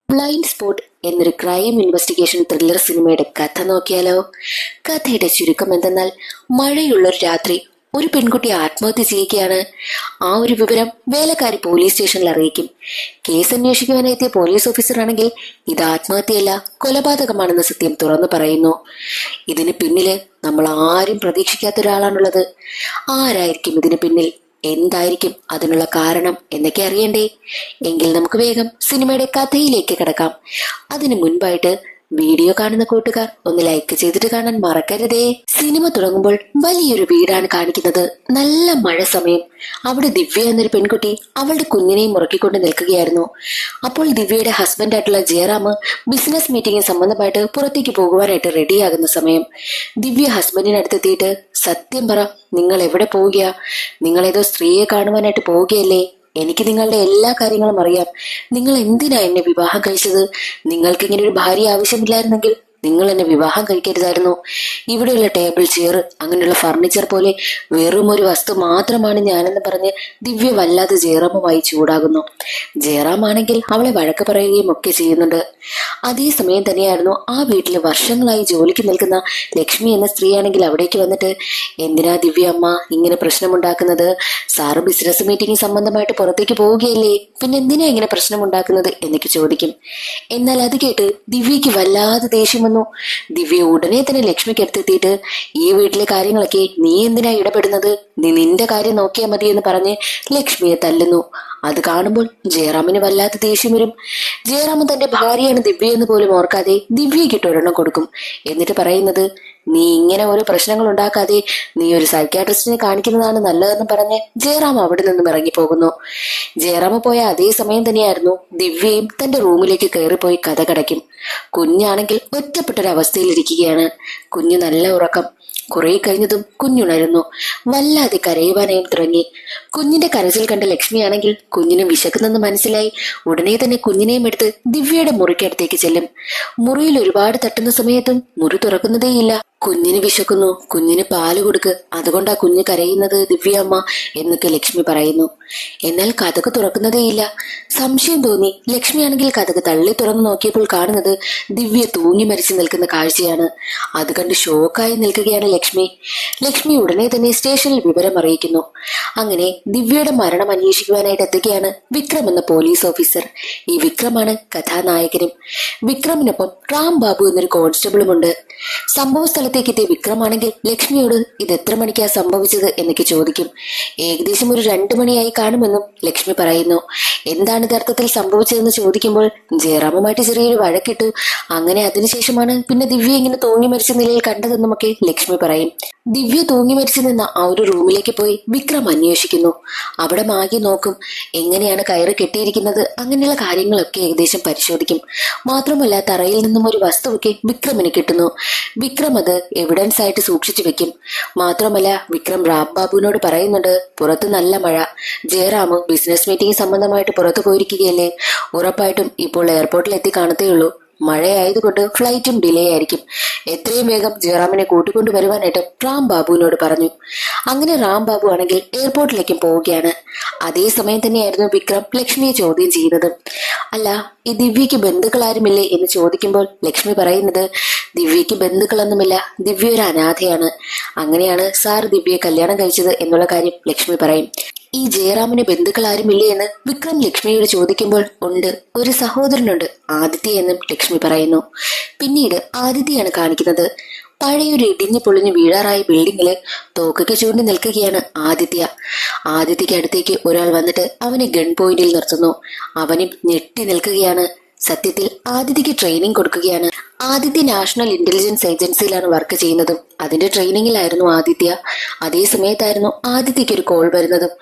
Blind spot എന്നൊരു crime investigation thriller സിനിമയുടെ കഥ നോക്കിയാലോ? കഥയുടെ ചുരുക്കം എന്തെന്നാൽ, മഴയുള്ളൊരു രാത്രി ഒരു പെൺകുട്ടി ആത്മഹത്യ ചെയ്യുകയാണ്. ആ ഒരു വിവരം വേലക്കാരി പോലീസ് സ്റ്റേഷനിൽ അറിയിക്കും. കേസ് അന്വേഷിക്കുവാനെത്തിയ പോലീസ് ഓഫീസർ ആണെങ്കിൽ ഇത് ആത്മഹത്യയല്ല, കൊലപാതകമാണെന്ന സത്യം തുറന്നു പറയുന്നു. ഇതിന് പിന്നില് നമ്മൾ ആരും പ്രതീക്ഷിക്കാത്ത ഒരാളാണുള്ളത്. ആരായിരിക്കും ഇതിന് പിന്നിൽ? എന്തായിരിക്കും അതിനുള്ള കാരണം എന്നൊക്കെ അറിയണ്ടേ? എങ്കിൽ നമുക്ക് വേഗം സിനിമയുടെ കഥയിലേക്ക് കിടക്കാം. അതിനു മുൻപായിട്ട് വീഡിയോ കാണുന്ന കൂട്ടുകാർ ഒന്ന് ലൈക്ക് ചെയ്തിട്ട് കാണാൻ മറക്കരുതേ. സിനിമ തുടങ്ങുമ്പോൾ വലിയൊരു വീടാണ് കാണിക്കുന്നത്. നല്ല മഴ സമയം. അവിടെ ദിവ്യ എന്നൊരു പെൺകുട്ടി അവളുടെ കുഞ്ഞിനെയും മുറക്കിക്കൊണ്ട് നിൽക്കുകയായിരുന്നു. അപ്പോൾ ദിവ്യയുടെ ഹസ്ബൻഡായിട്ടുള്ള ജയറാം ബിസിനസ് മീറ്റിംഗിന് സംബന്ധമായിട്ട് പുറത്തേക്ക് പോകുവാനായിട്ട് റെഡിയാകുന്ന സമയം ദിവ്യ ഹസ്ബൻഡിനടുത്തെത്തിയിട്ട്, സത്യം പറ, നിങ്ങൾ എവിടെ പോവുകയാ? നിങ്ങൾ ഏതോ സ്ത്രീയെ കാണുവാനായിട്ട് പോവുകയല്ലേ? എനിക്ക് നിങ്ങളുടെ എല്ലാ കാര്യങ്ങളും അറിയാം. നിങ്ങൾ എന്തിനാ എന്നെ വിവാഹം കഴിച്ചത്? നിങ്ങൾക്ക് ഇങ്ങനെ ഒരു ഭാര്യ ആവശ്യമില്ലായിരുന്നെങ്കിൽ നിങ്ങൾ എന്നെ വിവാഹം കഴിക്കരുതായിരുന്നു. ഇവിടെയുള്ള ടേബിൾ, ചെയർ, അങ്ങനെയുള്ള ഫർണിച്ചർ പോലെ വെറും ഒരു വസ്തു മാത്രമാണ് ഞാനെന്ന് പറഞ്ഞ് ദിവ്യ വല്ലാതെ ജയറാമുമായി ചൂടാകുന്നു. ജയറാം ആണെങ്കിൽ അവളെ വഴക്ക് പറയുകയും ഒക്കെ ചെയ്യുന്നുണ്ട്. അതേസമയം തന്നെയായിരുന്നു ആ വീട്ടിൽ വർഷങ്ങളായി ജോലിക്ക് നിൽക്കുന്ന ലക്ഷ്മി എന്ന സ്ത്രീയാണെങ്കിൽ അവിടേക്ക് വന്നിട്ട്, എന്തിനാ ദിവ്യ അമ്മ ഇങ്ങനെ പ്രശ്നമുണ്ടാക്കുന്നത്? സാറ് ബിസിനസ് മീറ്റിംഗ് സംബന്ധമായിട്ട് പുറത്തേക്ക് പോവുകയല്ലേ, പിന്നെ എന്തിനാ ഇങ്ങനെ പ്രശ്നമുണ്ടാക്കുന്നത് എന്നൊക്കെ ചോദിക്കും. എന്നാൽ അത് കേട്ട് ദിവ്യക്ക് വല്ലാതെ ദേഷ്യം വന്നു. ദിവ്യ ഉടനെ തന്നെ ലക്ഷ്മിക്ക് അടുത്തെത്തിയിട്ട്, ഈ വീട്ടിലെ കാര്യങ്ങളൊക്കെ നീ എന്തിനാ ഇടപെടുന്നത്? നീ നിന്റെ കാര്യം നോക്കിയാൽ മതി എന്ന് പറഞ്ഞ് ലക്ഷ്മിയെ തല്ലുന്നു. അത് കാണുമ്പോൾ ജയറാമിന് വല്ലാത്ത ദേഷ്യം വരും. ജയറാമൻ തന്റെ ഭാര്യയാണ് ദിവ്യ എന്ന് പോലും ഓർക്കാതെ ദിവ്യക്കിട്ട് ഒരെണ്ണം കൊടുക്കും. എന്നിട്ട് പറയുന്നത്, നീ ഇങ്ങനെ ഓരോ പ്രശ്നങ്ങൾ ഉണ്ടാക്കാതെ നീ ഒരു സൈക്യാട്രിസ്റ്റിനെ കാണിക്കുന്നതാണ് നല്ലതെന്ന് പറഞ്ഞ് ജയറാം അവിടെ നിന്നും ഇറങ്ങിപ്പോകുന്നു. ജയറാമ പോയ അതേ സമയം തന്നെയായിരുന്നു ദിവ്യയും തന്റെ റൂമിലേക്ക് കയറിപ്പോയി കഥ കടയ്ക്കും. കുഞ്ഞാണെങ്കിൽ ഒറ്റപ്പെട്ടൊരവസ്ഥയിലിരിക്കുകയാണ്. കുഞ്ഞ് നല്ല ഉറക്കം. കുറെ കഴിഞ്ഞതും കുഞ്ഞുണരുന്നു. വല്ലാതെ കരയുവാനായും തുടങ്ങി. കുഞ്ഞിന്റെ കരച്ചിൽ കണ്ട ലക്ഷ്മിയാണെങ്കിൽ കുഞ്ഞിന് വിശക്കുന്നെന്ന് മനസ്സിലായി ഉടനെ തന്നെ കുഞ്ഞിനെയും എടുത്ത് ദിവ്യയുടെ മുറിക്കടുത്തേക്ക് ചെല്ലും. മുറിയിൽ ഒരുപാട് തട്ടുന്ന സമയത്തും മുറി തുറക്കുന്നതേയില്ല. കുഞ്ഞിന് വിശക്കുന്നു, കുഞ്ഞിന് പാല് കൊടുക്ക്, അതുകൊണ്ടാ കുഞ്ഞ് കരയുന്നത് ദിവ്യ അമ്മ എന്നൊക്കെ ലക്ഷ്മി പറയുന്നു. എന്നാൽ കഥക് തുറക്കുന്നതേയില്ല. സംശയം തോന്നി ലക്ഷ്മിയാണെങ്കിൽ കഥക് തള്ളി തുറന്നു നോക്കിയപ്പോൾ കാണുന്നത് ദിവ്യ തൂങ്ങി മരിച്ചു നിൽക്കുന്ന കാഴ്ചയാണ്. അത് കണ്ട് ഷോക്കായി നിൽക്കുകയാണ് ലക്ഷ്മി. ലക്ഷ്മി ഉടനെ തന്നെ സ്റ്റേഷനിൽ വിവരം അറിയിക്കുന്നു. അങ്ങനെ ദിവ്യയുടെ മരണം അന്വേഷിക്കുവാനായിട്ട് എത്തുകയാണ് വിക്രം എന്ന പോലീസ് ഓഫീസർ. ഈ വിക്രമാണ് കഥാനായകനും. വിക്രമിനൊപ്പം റാം ബാബു എന്നൊരു കോൺസ്റ്റബിളുമുണ്ട്. സംഭവ സ്ഥലത്തേക്ക് എത്തിയ വിക്രമാണെങ്കിൽ ലക്ഷ്മിയോട് ഇത് എത്ര മണിക്കാ സംഭവിച്ചത് എന്നൊക്കെ ചോദിക്കും. ഏകദേശം ഒരു 2 മണിയായി കാണുമെന്നും ലക്ഷ്മി പറയുന്നു. എന്താണ് യഥാർത്ഥത്തിൽ സംഭവിച്ചതെന്ന് ചോദിക്കുമ്പോൾ ജയറാമുമായിട്ട് ചെറിയൊരു വഴക്കിട്ടു, അങ്ങനെ അതിനുശേഷമാണ് പിന്നെ ദിവ്യ ഇങ്ങനെ തൂങ്ങി മരിച്ച നിലയിൽ കണ്ടതെന്നുമൊക്കെ ലക്ഷ്മി പറയും. ദിവ്യ തൂങ്ങി മരിച്ചു നിന്ന ആ ഒരു റൂമിലേക്ക് പോയി വിക്രം അന്വേഷിക്കുന്നു. അവിടെ മാകി നോക്കും, എങ്ങനെയാണ് കയറ് കെട്ടിയിരിക്കുന്നത്, അങ്ങനെയുള്ള കാര്യങ്ങളൊക്കെ ഏകദേശം പരിശോധിക്കും. മാത്രമല്ല തറയിൽ നിന്നും ഒരു വസ്തുവൊക്കെ വിക്രമിന് കിട്ടുന്നു. വിക്രം അത് എവിഡൻസ് ആയിട്ട് സൂക്ഷിച്ചു വെക്കും. മാത്രമല്ല വിക്രം റാം ബാബുവിനോട് പറയുന്നുണ്ട്, പുറത്ത് നല്ല മഴ, ജയറാം ബിസിനസ് മീറ്റിംഗ് സംബന്ധമായിട്ട് പുറത്തു പോയിരിക്കുകയല്ലേ, ഉറപ്പായിട്ടും ഇപ്പോൾ എയർപോർട്ടിൽ എത്തി കാണത്തേ ഉള്ളൂ. മഴയായതുകൊണ്ട് ഫ്ലൈറ്റും ഡിലേ ആയിരിക്കും. എത്രയും വേഗം ജയറാമിനെ കൂട്ടിക്കൊണ്ടു വരുവാനായിട്ട് റാം ബാബുവിനോട് പറഞ്ഞു. അങ്ങനെ റാം ബാബു ആണെങ്കിൽ എയർപോർട്ടിലേക്കും പോവുകയാണ്. അതേസമയം തന്നെയായിരുന്നു വിക്രം ലക്ഷ്മിയെ ചോദ്യം ചെയ്യുന്നത്. അല്ല, ഈ ദിവ്യക്ക് ബന്ധുക്കളാരുമില്ലേ എന്ന് ചോദിക്കുമ്പോൾ ലക്ഷ്മി പറയുന്നത്, ദിവ്യക്ക് ബന്ധുക്കളൊന്നുമില്ല, ദിവ്യ ഒരു അനാഥയാണ്. അങ്ങനെയാണ് സാർ ദിവ്യയെ കല്യാണം കഴിച്ചത് എന്നുള്ള കാര്യം ലക്ഷ്മി പറയും. ഈ ജയറാമിന് ബന്ധുക്കൾ ആരുമില്ലേ എന്ന് വിക്രം ലക്ഷ്മിയോട് ചോദിക്കുമ്പോൾ, ഉണ്ട്, ഒരു സഹോദരനുണ്ട്, ആദിത്യ എന്നും ലക്ഷ്മി പറയുന്നു. പിന്നീട് ആദിത്യയാണ് കാണിക്കുന്നത്. പഴയൊരു ഇടിഞ്ഞു പൊളിഞ്ഞു വീഴാറായ ബിൽഡിങ്ങില് തോക്കൊക്കെ ചൂണ്ടി നിൽക്കുകയാണ് ആദിത്യ. ആദിത്യക്ക് അടുത്തേക്ക് ഒരാൾ വന്നിട്ട് അവനെ ഗൺ പോയിന്റിൽ നിർത്തുന്നു. അവനും ഞെട്ടി നിൽക്കുകയാണ്. സത്യത്തിൽ ആദിത്യക്ക് ട്രെയിനിങ് കൊടുക്കുകയാണ്. ആദിത്യ നാഷണൽ ഇന്റലിജൻസ് ഏജൻസിയിലാണ് വർക്ക് ചെയ്യുന്നതും. അതിന്റെ ട്രെയിനിങ്ങിലായിരുന്നു ആദിത്യ. അതേ സമയത്തായിരുന്നു ആദിത്യക്ക് ഒരു കോൾ വരുന്നതും.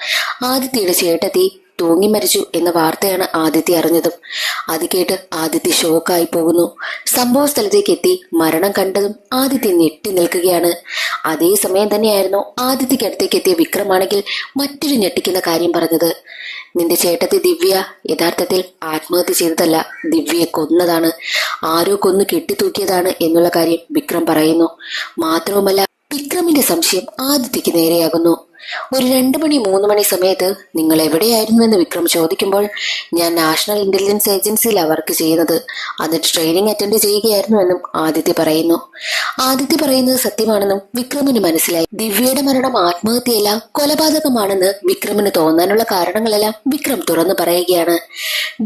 ആദിത്യയുടെ ചേട്ടത്തി തൂങ്ങി മരിച്ചു എന്ന വാർത്തയാണ് ആദിത്യ അറിഞ്ഞതും. അത് കേട്ട് ആദിത്യ ഷോക്കായി പോകുന്നു. സംഭവ സ്ഥലത്തേക്ക് എത്തി മരണം കണ്ടതും ആദിത്യ ഞെട്ടി നിൽക്കുകയാണ്. അതേ സമയം തന്നെയായിരുന്നു ആദിത്യക്ക് അടുത്തേക്ക് എത്തിയ വിക്രമാണെങ്കിൽ മറ്റൊരു ഞെട്ടിക്കുന്ന കാര്യം പറഞ്ഞത്. നിന്റെ ചേട്ടത്തി ദിവ്യ യഥാർത്ഥത്തിൽ ആത്മഹത്യ ചെയ്തതല്ല, ദിവ്യയെ കൊന്നതാണ്, ആരോ കൊന്നു കെട്ടിത്തൂക്കിയതാണ് എന്നുള്ള കാര്യം വിക്രം പറയുന്നു. മാത്രവുമല്ല വിക്രമിന്റെ സംശയം ആദിത്യക്ക് നേരെയാകുന്നു. ഒരു 2 മണി 3 മണി സമയത്ത് നിങ്ങൾ എവിടെയായിരുന്നുവെന്ന് വിക്രം ചോദിക്കുമ്പോൾ ഞാൻ നാഷണൽ ഇന്റലിജൻസ് ഏജൻസിയിലാണ് വർക്ക് ചെയ്യുന്നത്, എന്നിട്ട് ട്രെയിനിങ് അറ്റൻഡ് ചെയ്യുകയായിരുന്നുവെന്നും ആദിത്യ പറയുന്നു. ആദിത്യ പറയുന്നത് സത്യമാണെന്നും വിക്രമിന് മനസ്സിലായി. ദിവ്യയുടെ മരണം ആത്മഹത്യയല്ല കൊലപാതകമാണെന്ന് വിക്രമിന് തോന്നാനുള്ള കാരണങ്ങളെല്ലാം വിക്രം തുറന്നു പറയുകയാണ്.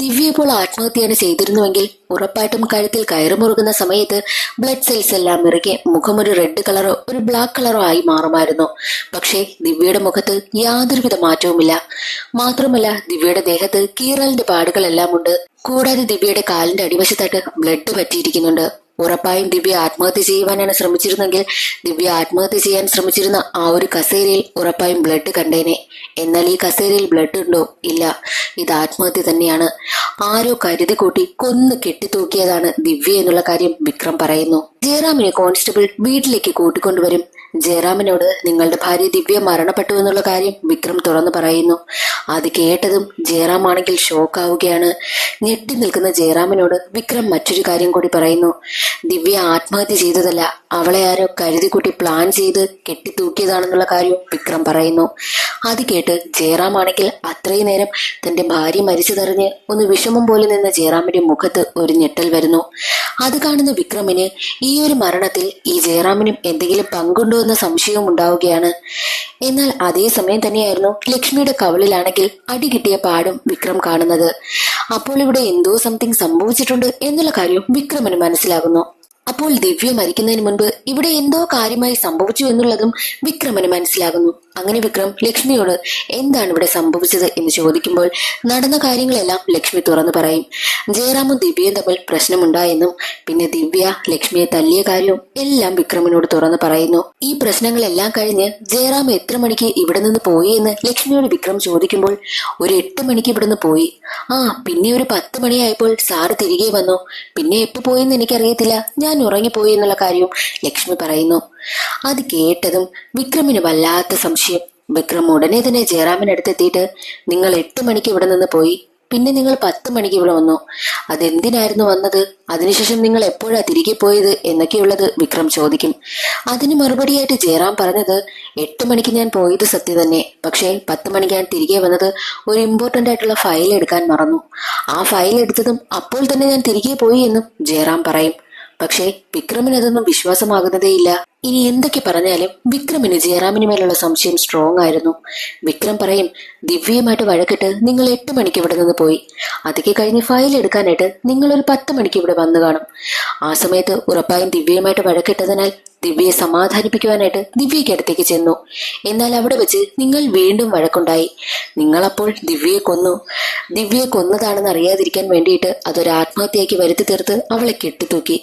ദിവ്യ ഇപ്പോൾ ആത്മഹത്യയാണ് ചെയ്തിരുന്നുവെങ്കിൽ ഉറപ്പായിട്ടും കഴുത്തിൽ കയറുമുറുകുന്ന സമയത്ത് ബ്ലഡ് സെൽസ് എല്ലാം ഇറങ്ങി മുഖം ഒരു റെഡ് കളറോ ഒരു ബ്ലാക്ക് കളറോ ആയി മാറുമായിരുന്നു. പക്ഷേ ദിവ്യയുടെ മുഖത്ത് യാതൊരുവിധ മാറ്റവുമില്ല. മാത്രമല്ല ദിവ്യയുടെ ദേഹത്ത് കീറലിന്റെ പാടുകളെല്ലാം ഉണ്ട്. കൂടാതെ ദിവ്യയുടെ കാലിന്റെ അടിവശത്തായിട്ട് ബ്ലഡ് പറ്റിയിരിക്കുന്നുണ്ട്. ഉറപ്പായും ദിവ്യ ആത്മഹത്യ ചെയ്യുവാനാണ് ശ്രമിച്ചിരുന്നെങ്കിൽ ദിവ്യ ആത്മഹത്യ ചെയ്യാൻ ശ്രമിച്ചിരുന്ന ആ ഒരു കസേരയിൽ ഉറപ്പായും ബ്ലഡ് കണ്ടേനെ. എന്നാൽ ഈ കസേരയിൽ ബ്ലഡ് ഉണ്ടോ? ഇല്ല. ഇത് ആത്മഹത്യ തന്നെയാണ്. ആരോ കരുതി കൂട്ടി കൊന്നു കെട്ടിത്തൂക്കിയതാണ് ദിവ്യ എന്നുള്ള കാര്യം വിക്രം പറയുന്നു. ജയറാമിനെ കോൺസ്റ്റബിൾ വീട്ടിലേക്ക് കൂട്ടിക്കൊണ്ടുവരും. ജയറാമിനോട് നിങ്ങളുടെ ഭാര്യ ദിവ്യ മരണപ്പെട്ടു എന്നുള്ള കാര്യം വിക്രം തുറന്നു പറയുന്നു. അത് കേട്ടതും ജയറാം ആണെങ്കിൽ ഷോക്കാവുകയാണ്. ഞെട്ടി നിൽക്കുന്ന ജയറാമിനോട് വിക്രം മറ്റൊരു കാര്യം കൂടി പറയുന്നു. ദിവ്യ ആത്മഹത്യ ചെയ്തതല്ല, അവളെ ആരോ കരുതിക്കുട്ടി പ്ലാൻ ചെയ്ത് കെട്ടിത്തൂക്കിയതാണെന്നുള്ള കാര്യം വിക്രം പറയുന്നു. അത് കേട്ട് ജയറാം ആണെങ്കിൽ അത്രയും നേരം തന്റെ ഭാര്യ മരിച്ചതറിഞ്ഞ് ഒന്ന് വിഷമം പോലെ നിന്ന ജയറാമിന്റെ മുഖത്ത് ഒരു ഞെട്ടൽ വരുന്നു. അത് കാണുന്ന വിക്രമിന് ഈ ഒരു മരണത്തിൽ ഈ ജയറാമിനും എന്തെങ്കിലും പങ്കുണ്ടോ എന്ന സംശയവും ഉണ്ടാവുകയാണ്. എന്നാൽ അതേ സമയം തന്നെയായിരുന്നു ലക്ഷ്മിയുടെ കവളിലാണെങ്കിൽ അടി കിട്ടിയ പാടും വിക്രം കാണുന്നത്. അപ്പോൾ ഇവിടെ എന്തോ സംതിങ് സംഭവിച്ചിട്ടുണ്ട് എന്നുള്ള കാര്യം വിക്രമിന് മനസ്സിലാകുന്നു. അപ്പോൾ ദിവ്യ മരിക്കുന്നതിന് മുൻപ് ഇവിടെ എന്തോ കാര്യമായി സംഭവിച്ചു എന്നുള്ളതും വിക്രമിന് മനസ്സിലാകുന്നു. അങ്ങനെ വിക്രം ലക്ഷ്മിയോട് എന്താണ് ഇവിടെ സംഭവിച്ചത് എന്ന് ചോദിക്കുമ്പോൾ നടന്ന കാര്യങ്ങളെല്ലാം ലക്ഷ്മി തുറന്നു പറയും. ജയറാമും ദിവ്യയും തമ്മിൽ പ്രശ്നമുണ്ടായെന്നും പിന്നെ ദിവ്യ ലക്ഷ്മിയെ തല്ലിയ കാര്യവും എല്ലാം വിക്രമിനോട് തുറന്നു പറയുന്നു. ഈ പ്രശ്നങ്ങളെല്ലാം കഴിഞ്ഞ് ജയറാം എത്ര മണിക്ക് ഇവിടെ നിന്ന് പോയി എന്ന് ലക്ഷ്മിയോട് വിക്രം ചോദിക്കുമ്പോൾ ഒരു 8 മണിക്ക് ഇവിടുന്ന് പോയി. പിന്നെ ഒരു 10 മണിയായപ്പോൾ സാറ് തിരികെ വന്നു. പിന്നെ എപ്പോ പോയെന്ന് എനിക്കറിയത്തില്ല, ഞാൻ ഉറങ്ങിപ്പോയി എന്നുള്ള കാര്യവും ലക്ഷ്മി പറയുന്നു. അത് കേട്ടതും വിക്രമിന് വല്ലാത്ത സംശയം. വിക്രം ഉടനെ തന്നെ ജയറാമിനടുത്തെത്തിയിട്ട് നിങ്ങൾ 8 മണിക്ക് ഇവിടെ നിന്ന് പോയി, പിന്നെ നിങ്ങൾ 10 മണിക്ക് ഇവിടെ വന്നു, അതെന്തിനായിരുന്നു വന്നത്, അതിനുശേഷം നിങ്ങൾ എപ്പോഴാ തിരികെ പോയത് എന്നൊക്കെയുള്ളത് വിക്രം ചോദിക്കും. അതിന് മറുപടിയായിട്ട് ജയറാം പറഞ്ഞത് 8 മണിക്ക് ഞാൻ പോയത് സത്യം തന്നെ, പക്ഷേ 10 മണിക്ക് ഞാൻ തിരികെ വന്നത് ഒരു ഇമ്പോർട്ടന്റ് ആയിട്ടുള്ള ഫയൽ എടുക്കാൻ മറന്നു. ആ ഫയൽ എടുത്തതും അപ്പോൾ തന്നെ ഞാൻ തിരികെ പോയി എന്നും ജയറാം പറയും. പക്ഷേ വിക്രമിന് അതൊന്നും വിശ്വാസമാകുന്നതേയില്ല. ഇനി എന്തൊക്കെ പറഞ്ഞാലും വിക്രമിന് ജയറാമിന് മേലുള്ള സംശയം സ്ട്രോങ് ആയിരുന്നു. വിക്രം പറയും, ദിവ്യയുമായിട്ട് വഴക്കിട്ട് നിങ്ങൾ 8 മണിക്ക് ഇവിടെ നിന്ന് പോയി, അതൊക്കെ കഴിഞ്ഞ് ഫയൽ എടുക്കാനായിട്ട് നിങ്ങൾ ഒരു 10 മണിക്ക് ഇവിടെ വന്നു കാണും. ആ സമയത്ത് ഉറപ്പായും ദിവ്യയുമായിട്ട് വഴക്കിട്ടതിനാൽ ദിവ്യയെ സമാധാനിപ്പിക്കുവാനായിട്ട് ദിവ്യയ്ക്ക് അടുത്തേക്ക് ചെന്നു. എന്നാൽ അവിടെ വെച്ച് നിങ്ങൾ വീണ്ടും വഴക്കുണ്ടായി. നിങ്ങളപ്പോൾ ദിവ്യയെ കൊന്നു. ദിവ്യയെ കൊന്നതാണെന്ന് അറിയാതിരിക്കാൻ വേണ്ടിയിട്ട് അതൊരു ആത്മഹത്യയാക്കി വരുത്തി തീർത്ത് അവളെ കെട്ടിത്തൂക്കി.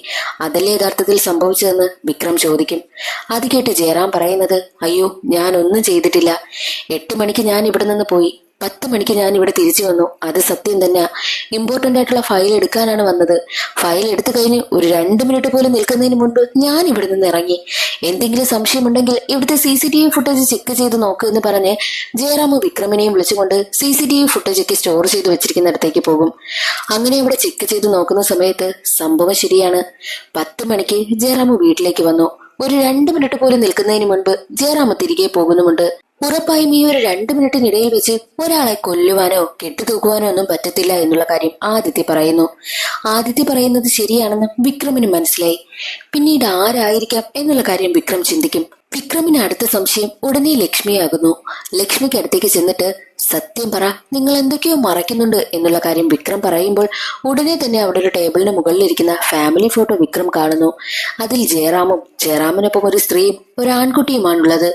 അതല്ലേ യഥാർത്ഥത്തിൽ സംഭവിച്ചതെന്ന് വിക്രം ചോദിക്കും. അത് കേട്ട് ജയറാം പറയുന്നത്, അയ്യോ ഞാനൊന്നും ചെയ്തിട്ടില്ല. 8 മണിക്ക് ഞാൻ ഇവിടെ നിന്ന് പോയി, 10 മണിക്ക് ഞാൻ ഇവിടെ തിരിച്ചു വന്നു. അത് സത്യം തന്നെ. ഇമ്പോർട്ടന്റ് ആയിട്ടുള്ള ഫയൽ എടുക്കാനാണ് വന്നത്. ഫയൽ എടുത്തു കഴിഞ്ഞ് ഒരു 2 മിനിറ്റ് പോലും നിൽക്കുന്നതിന് മുൻപ് ഞാൻ ഇവിടെ നിന്ന് ഇറങ്ങി. എന്തെങ്കിലും സംശയമുണ്ടെങ്കിൽ ഇവിടുത്തെ CCTV ഫുട്ടേജ് ചെക്ക് ചെയ്ത് നോക്ക് എന്ന് പറഞ്ഞ് ജയറാമും വിക്രമിനെയും വിളിച്ചുകൊണ്ട് CCTV ഫുട്ടേജ് സ്റ്റോർ ചെയ്ത് വെച്ചിരിക്കുന്നിടത്തേക്ക് പോകും. അങ്ങനെ ഇവിടെ ചെക്ക് ചെയ്ത് നോക്കുന്ന സമയത്ത് സംഭവം ശരിയാണ്. 10 മണിക്ക് ജയറാമു വീട്ടിലേക്ക് വന്നു. ഒരു 2 മിനിറ്റ് പോലും നിൽക്കുന്നതിന് മുൻപ് ജയറാമ തിരികെ പോകുന്നുമുണ്ട്. ഉറപ്പായും ഈ ഒരു 2 മിനിറ്റിനിടയിൽ വെച്ച് ഒരാളെ കൊല്ലുവാനോ കെട്ടിത്തൂക്കുവാനോ ഒന്നും പറ്റത്തില്ല എന്നുള്ള കാര്യം ആദിത്യ പറയുന്നു. ആദിത്യ പറയുന്നത് ശരിയാണെന്ന് വിക്രമിന് മനസ്സിലായി. പിന്നീട് ആരായിരിക്കാം എന്നുള്ള കാര്യം വിക്രം ചിന്തിക്കും. വിക്രമിന് അടുത്ത സംശയം ഉടനെ ലക്ഷ്മിയാകുന്നു. ലക്ഷ്മിക്ക് അടുത്തേക്ക് ചെന്നിട്ട് സത്യം പറ, നിങ്ങൾ എന്തൊക്കെയോ മറയ്ക്കുന്നുണ്ട് എന്നുള്ള കാര്യം വിക്രം പറയുമ്പോൾ ഉടനെ തന്നെ അവിടെ ഒരു ടേബിളിന് മുകളിലിരിക്കുന്ന ഫാമിലി ഫോട്ടോ വിക്രം കാണുന്നു. അതിൽ ജയറാമും ജയറാമിനൊപ്പം ഒരു സ്ത്രീയും ഒരു ആൺകുട്ടിയുമാണുള്ളത്.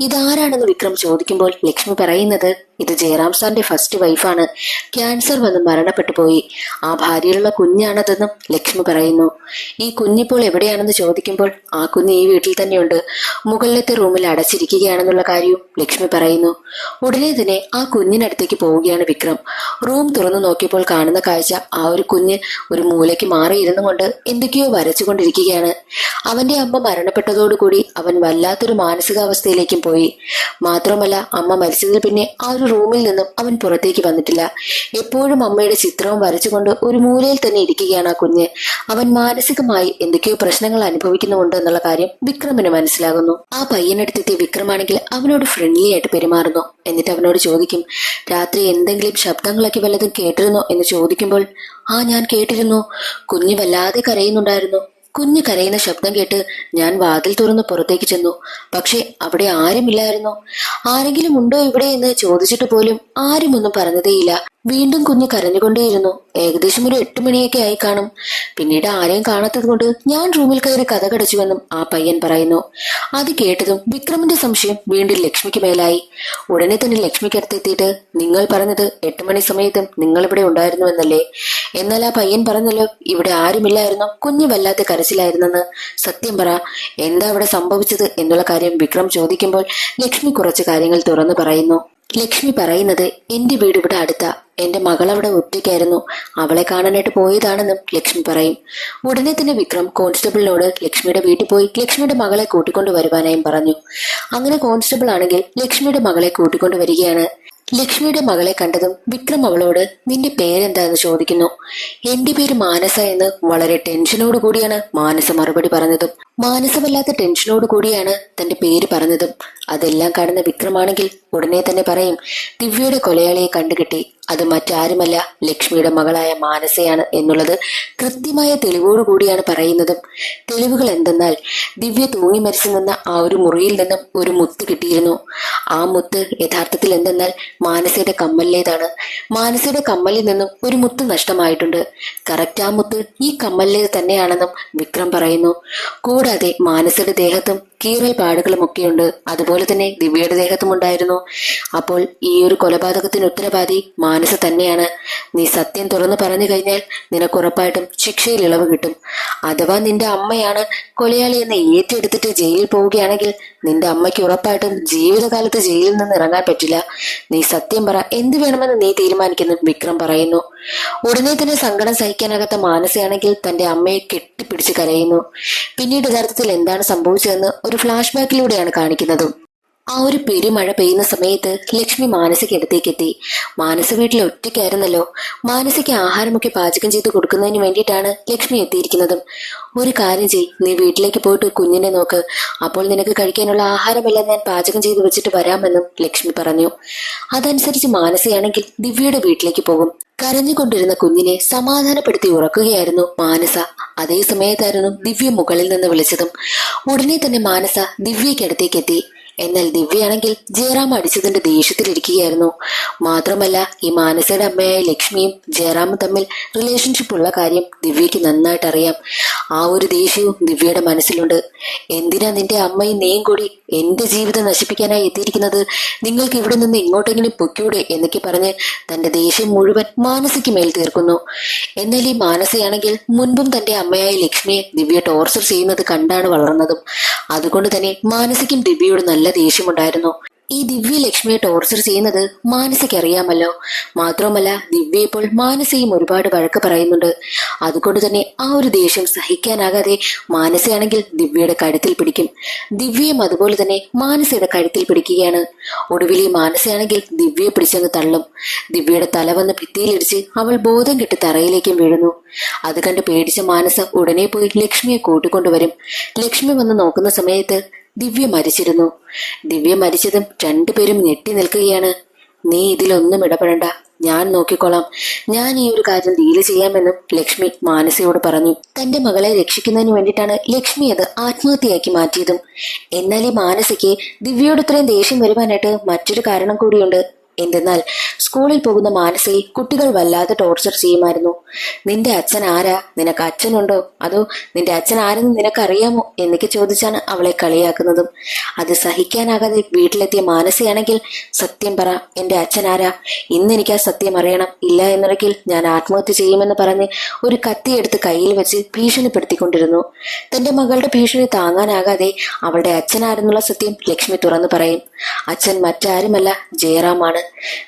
ഇതാരാണെന്ന് വിക്രം ചോദിക്കുമ്പോൾ ലക്ഷ്മി പറയുന്നത് ഇത് ജയറാം സാറിന്റെ ഫസ്റ്റ് വൈഫാണ്, ക്യാൻസർ വന്ന് മരണപ്പെട്ടു പോയി. ആ ഭാര്യയിലുള്ള കുഞ്ഞാണതെന്നും ലക്ഷ്മി പറയുന്നു. ഈ കുഞ്ഞിപ്പോൾ എവിടെയാണെന്ന് ചോദിക്കുമ്പോൾ ആ കുഞ്ഞ് ഈ വീട്ടിൽ തന്നെയുണ്ട്, മുകളിലത്തെ റൂമിൽ അടച്ചിരിക്കുകയാണെന്നുള്ള കാര്യവും ലക്ഷ്മി പറയുന്നു. ഉടനെ തന്നെ ആ കുഞ്ഞിനടുത്തേക്ക് പോവുകയാണ് വിക്രം. റൂം തുറന്നു നോക്കിയപ്പോൾ കാണുന്ന കാഴ്ച ആ ഒരു കുഞ്ഞ് ഒരു മൂലയ്ക്ക് മാറിയിരുന്നു കൊണ്ട് എന്തൊക്കെയോ വരച്ചുകൊണ്ടിരിക്കുകയാണ്. അവന്റെ അമ്മ മരണപ്പെട്ടതോടുകൂടി അവൻ അവൻ വല്ലാത്തൊരു മാനസികാവസ്ഥയിലേക്കും പോയി. മാത്രമല്ല, അമ്മ മരിച്ചതിൽ പിന്നെ ആ ഒരു റൂമിൽ നിന്നും അവൻ പുറത്തേക്ക് വന്നിട്ടില്ല. എപ്പോഴും അമ്മയുടെ ചിത്രവും വരച്ചുകൊണ്ട് ഒരു മൂലയിൽ തന്നെ ഇരിക്കുകയാണ് ആ കുഞ്ഞ്. അവൻ മാനസികമായി എന്തൊക്കെയോ പ്രശ്നങ്ങൾ അനുഭവിക്കുന്നുണ്ട് എന്നുള്ള കാര്യം വിക്രമിന് മനസ്സിലാകുന്നു. ആ പയ്യനടുത്തെത്തിയ വിക്രമാണെങ്കിൽ അവനോട് ഫ്രണ്ട്ലി ആയിട്ട് പെരുമാറുന്നു. എന്നിട്ട് അവനോട് ചോദിക്കും, രാത്രി എന്തെങ്കിലും ശബ്ദങ്ങളൊക്കെ വല്ലതും കേട്ടിരുന്നോ എന്ന് ചോദിക്കുമ്പോൾ, ആ ഞാൻ കേട്ടിരുന്നു, കുഞ്ഞ് വല്ലാതെ കരയുന്നുണ്ടായിരുന്നു. കുഞ്ഞ് കരയുന്ന ശബ്ദം കേട്ട് ഞാൻ വാതിൽ തുറന്ന് പുറത്തേക്ക് ചെന്നു. പക്ഷെ അവിടെ ആരുമില്ലായിരുന്നു. ആരെങ്കിലും ഉണ്ടോ ഇവിടെ എന്ന് ചോദിച്ചിട്ട് പോലും ആരും ഒന്നും പറഞ്ഞതേയില്ല. വീണ്ടും കുഞ്ഞ് കരഞ്ഞുകൊണ്ടേയിരുന്നു. ഏകദേശം ഒരു 8 മണിയൊക്കെ ആയി കാണും. പിന്നീട് ആരെയും കാണാത്തത് കൊണ്ട് ഞാൻ റൂമിൽ കയറി കഥ കടച്ചുവെന്നും ആ പയ്യൻ പറയുന്നു. അത് കേട്ടതും വിക്രമിന്റെ സംശയം വീണ്ടും ലക്ഷ്മിക്ക് മേലായി. ഉടനെ തന്നെ ലക്ഷ്മിക്കടുത്തെത്തിയിട്ട്, നിങ്ങൾ പറഞ്ഞത് 8 മണി സമയത്തും നിങ്ങൾ ഇവിടെ ഉണ്ടായിരുന്നു എന്നല്ലേ? എന്നാൽ ആ പയ്യൻ പറഞ്ഞല്ലോ ഇവിടെ ആരുമില്ലായിരുന്നു, കുഞ്ഞ് വല്ലാത്ത കരച്ചിലായിരുന്നെന്ന്. സത്യം പറ, എന്താ അവിടെ സംഭവിച്ചത് എന്നുള്ള കാര്യം വിക്രം ചോദിക്കുമ്പോൾ ലക്ഷ്മി കുറച്ച് കാര്യങ്ങൾ തുറന്നു പറയുന്നു. ലക്ഷ്മി പറയുന്നത്, എന്റെ വീട് ഇവിടെ അടുത്താ, എന്റെ മകൾ അവിടെ ഒറ്റയ്ക്കായിരുന്നു, അവളെ കാണാനായിട്ട് പോയതാണെന്നും ലക്ഷ്മി പറയും. ഉടനെ തന്നെ വിക്രം കോൺസ്റ്റബിളിനോട് ലക്ഷ്മിയുടെ വീട്ടിൽ പോയി ലക്ഷ്മിയുടെ മകളെ കൂട്ടിക്കൊണ്ടു വരുവാനായും പറഞ്ഞു. അങ്ങനെ കോൺസ്റ്റബിൾ ആണെങ്കിൽ ലക്ഷ്മിയുടെ മകളെ കൂട്ടിക്കൊണ്ടു വരികയാണ്. ലക്ഷ്മിയുടെ മകളെ കണ്ടതും വിക്രം അവളോട്, നിന്റെ പേരെന്താന്ന് ചോദിക്കുന്നു. എന്റെ പേര് മാനസ എന്ന് വളരെ ടെൻഷനോട് കൂടിയാണ് മാനസ മറുപടി പറഞ്ഞതും. മാനസമല്ലാത്ത ടെൻഷനോട് കൂടിയാണ് തന്റെ പേര് പറഞ്ഞതും. അതെല്ലാം കാണുന്ന വിക്രമാണെങ്കിൽ ഉടനെ തന്നെ പറയും, ദിവ്യയുടെ കൊലയാളിയെ കണ്ടുകിട്ടി, അത് മറ്റാരുമല്ല ലക്ഷ്മിയുടെ മകളായ മാനസയാണ് എന്നുള്ളത് കൃത്യമായ തെളിവോടുകൂടിയാണ് പറയുന്നതും. തെളിവുകൾ എന്തെന്നാൽ, ദിവ്യ തൂങ്ങി മരിച്ചു നിന്ന ആ ഒരു മുറിയിൽ നിന്നും ഒരു മുത്ത് കിട്ടിയിരുന്നു. ആ മുത്ത് യഥാർത്ഥത്തിൽ എന്തെന്നാൽ മാനസയുടെ കമ്മലിലേതാണ്. മാനസയുടെ കമ്മലിൽ നിന്നും ഒരു മുത്ത് നഷ്ടമായിട്ടുണ്ട്. കറക്റ്റ് ആ മുത്ത് ഈ കമ്മലിലേത് തന്നെയാണെന്നും വിക്രം പറയുന്നു. കൂടാതെ മാനസയുടെ ദേഹത്തും കീറൽ പാടുകളും ഒക്കെയുണ്ട്. അതുപോലെ തന്നെ ദിവ്യയുടെ ദേഹത്തും ഉണ്ടായിരുന്നു. അപ്പോൾ ഈ ഒരു കൊലപാതകത്തിന് ഉത്തരവാദി മാനസ തന്നെയാണ്. നീ സത്യം തുറന്നു പറഞ്ഞു കഴിഞ്ഞാൽ നിനക്ക് ഉറപ്പായിട്ടും ശിക്ഷയിൽ ഇളവ് കിട്ടും. അഥവാ നിന്റെ അമ്മയാണ് കൊലയാളി എന്ന് ഏറ്റെടുത്തിട്ട് ജയിലിൽ പോവുകയാണെങ്കിൽ നിന്റെ അമ്മയ്ക്ക് ഉറപ്പായിട്ടും ജീവിതകാലത്ത് ജയിലിൽ നിന്ന് ഇറങ്ങാൻ പറ്റില്ല. നീ സത്യം പറ, എന്ത് വേണമെന്ന് നീ തീരുമാനിക്കുന്നു വിക്രം പറയുന്നു. ഉടനെ തന്നെ സങ്കടം സഹിക്കാനാകാത്ത മാനസയാണെങ്കിൽ തന്റെ അമ്മയെ കെട്ടിപ്പിടിച്ച് കരയുന്നു. പിന്നീട് യഥാർത്ഥത്തിൽ എന്താണ് സംഭവിച്ചതെന്ന് ഒരു ഫ്ലാഷ് ബാക്കിലൂടെയാണ് കാണിക്കുന്നതും. ആ ഒരു പെരുമഴ പെയ്യുന്ന സമയത്ത് ലക്ഷ്മി മാനസയ്ക്ക് അടുത്തേക്ക് എത്തി. മാനസ വീട്ടിൽ ഒറ്റയ്ക്കായിരുന്നല്ലോ. മാനസയ്ക്ക് ആഹാരമൊക്കെ പാചകം ചെയ്ത് കൊടുക്കുന്നതിന് വേണ്ടിയിട്ടാണ് ലക്ഷ്മി എത്തിയിരിക്കുന്നതും. ഒരു കാര്യം ചെയ്, നീ വീട്ടിലേക്ക് പോയിട്ട് കുഞ്ഞിനെ നോക്ക്, അപ്പോൾ നിനക്ക് കഴിക്കാനുള്ള ആഹാരമെല്ലാം ഞാൻ പാചകം ചെയ്ത് വെച്ചിട്ട് വരാമെന്നും ലക്ഷ്മി പറഞ്ഞു. അതനുസരിച്ച് മാനസയാണെങ്കിൽ ദിവ്യയുടെ വീട്ടിലേക്ക് പോകും. കരഞ്ഞുകൊണ്ടിരുന്ന കുഞ്ഞിനെ സമാധാനപ്പെടുത്തി ഉറക്കുകയായിരുന്നു മാനസ. അതേ സമയത്തായിരുന്നു ദിവ്യ മുകളിൽ നിന്ന് വിളിച്ചതും. ഉടനെ തന്നെ മാനസ ദിവ്യയ്ക്കടുത്തേക്ക് എത്തി. എന്നാൽ ദിവ്യയാണെങ്കിൽ ജയറാം അടിച്ചതിന്റെ ദേഷ്യത്തിലിരിക്കുകയായിരുന്നു. മാത്രമല്ല, ഈ മാനസയുടെ അമ്മയായ ലക്ഷ്മിയും ജയറാമും തമ്മിൽ റിലേഷൻഷിപ്പ് ഉള്ള കാര്യം ദിവ്യയ്ക്ക് നന്നായിട്ട് അറിയാം. ആ ഒരു ദേഷ്യവും ദിവ്യയുടെ മനസ്സിലുണ്ട്. എന്തിനാ നിന്റെ അമ്മയും നീയും കൂടി എന്റെ ജീവിതം നശിപ്പിക്കാനായി എത്തിയിരിക്കുന്നത്? നിങ്ങൾക്ക് ഇവിടെ നിന്ന് ഇങ്ങോട്ടെങ്കിലും പൊയ്ക്കൂടെ എന്നൊക്കെ പറഞ്ഞ് തന്റെ ദേഷ്യം മുഴുവൻ മാനസയ്ക്ക് മേൽ തീർക്കുന്നു. എന്നാൽ ഈ മാനസയാണെങ്കിൽ മുൻപും തന്റെ അമ്മയായ ലക്ഷ്മിയെ ദിവ്യ ടോർച്ചർ ചെയ്യുന്നത് കണ്ടാണ് വളർന്നതും. അതുകൊണ്ട് തന്നെ മാനസയ്ക്കും ദിവ്യയോട് നല്ല ദേഷ്യമുണ്ടായിരുന്നു. ഈ ദിവ്യ ലക്ഷ്മിയെ ടോർച്ചർ ചെയ്യുന്നത് മാനസയ്ക്ക് അറിയാമല്ലോ. മാത്രമല്ല, ദിവ്യ ഇപ്പോൾ മാനസയും ഒരുപാട് വഴക്ക് പറയുന്നുണ്ട്. അതുകൊണ്ട് തന്നെ ആ ഒരു ദേഷ്യം സഹിക്കാനാകാതെ മാനസയാണെങ്കിൽ ദിവ്യയുടെ കഴുത്തിൽ പിടിക്കും. ദിവ്യയും അതുപോലെ തന്നെ മാനസയുടെ കഴുത്തിൽ പിടിക്കുകയാണ്. ഒടുവിൽ ഈ മാനസയാണെങ്കിൽ ദിവ്യയെ പിടിച്ചങ്ങ് തള്ളും. ദിവ്യയുടെ തല വന്ന് ഭിത്തിയിലിടിച്ച് അവൾ ബോധം കെട്ട് തറയിലേക്കും വീഴുന്നു. അത് കണ്ട് പേടിച്ച മാനസ ഉടനെ പോയി ലക്ഷ്മിയെ കൂട്ടിക്കൊണ്ടുവരും. ലക്ഷ്മി വന്ന് നോക്കുന്ന സമയത്ത് ദിവ്യ മരിച്ചിരുന്നു. ദിവ്യ മരിച്ചതും രണ്ടുപേരും ഞെട്ടി നിൽക്കുകയാണ്. നീ ഇതിലൊന്നും ഇടപെടണ്ട, ഞാൻ നോക്കിക്കോളാം, ഞാൻ ഈ ഒരു കാര്യം ഡീല് ചെയ്യാമെന്നും ലക്ഷ്മി മാനസയോട് പറഞ്ഞു. തന്റെ മകളെ രക്ഷിക്കുന്നതിന് വേണ്ടിയിട്ടാണ് ലക്ഷ്മി അത് ആത്മഹത്യയാക്കി മാറ്റിയതും. എന്നാൽ ഈ മാനസയ്ക്ക് ദിവ്യയോട് ഇത്രയും ദേഷ്യം വരുവാനായിട്ട് മറ്റൊരു കാരണം കൂടിയുണ്ട്. എന്തെന്നാൽ സ്കൂളിൽ പോകുന്ന മാനസയെ കുട്ടികൾ വല്ലാതെ ടോർച്ചർ ചെയ്യുമായിരുന്നു. നിന്റെ അച്ഛൻ ആരാ, നിനക്ക് അച്ഛനുണ്ടോ, അതോ നിന്റെ അച്ഛൻ ആരെന്ന് നിനക്കറിയാമോ എന്നൊക്കെ ചോദിച്ചാണ് അവളെ കളിയാക്കുന്നതും. അത് സഹിക്കാനാകാതെ വീട്ടിലെത്തിയ മാനസയാണെങ്കിൽ, സത്യം പറ, എന്റെ അച്ഛൻ ആരാ, ഇന്ന് എനിക്ക് ആ സത്യം അറിയണം, ഇല്ല എന്നൊരിക്കൽ ഞാൻ ആത്മഹത്യ ചെയ്യുമെന്ന് പറഞ്ഞ് ഒരു കത്തിയെടുത്ത് കയ്യിൽ വെച്ച് ഭീഷണിപ്പെടുത്തിക്കൊണ്ടിരുന്നു. തന്റെ മകളുടെ ഭീഷണി താങ്ങാനാകാതെ അവളുടെ അച്ഛനാരെന്നുള്ള സത്യം ലക്ഷ്മി തുറന്നു പറയും. അച്ഛൻ മറ്റാരുമല്ല, ജയറാമാണ്.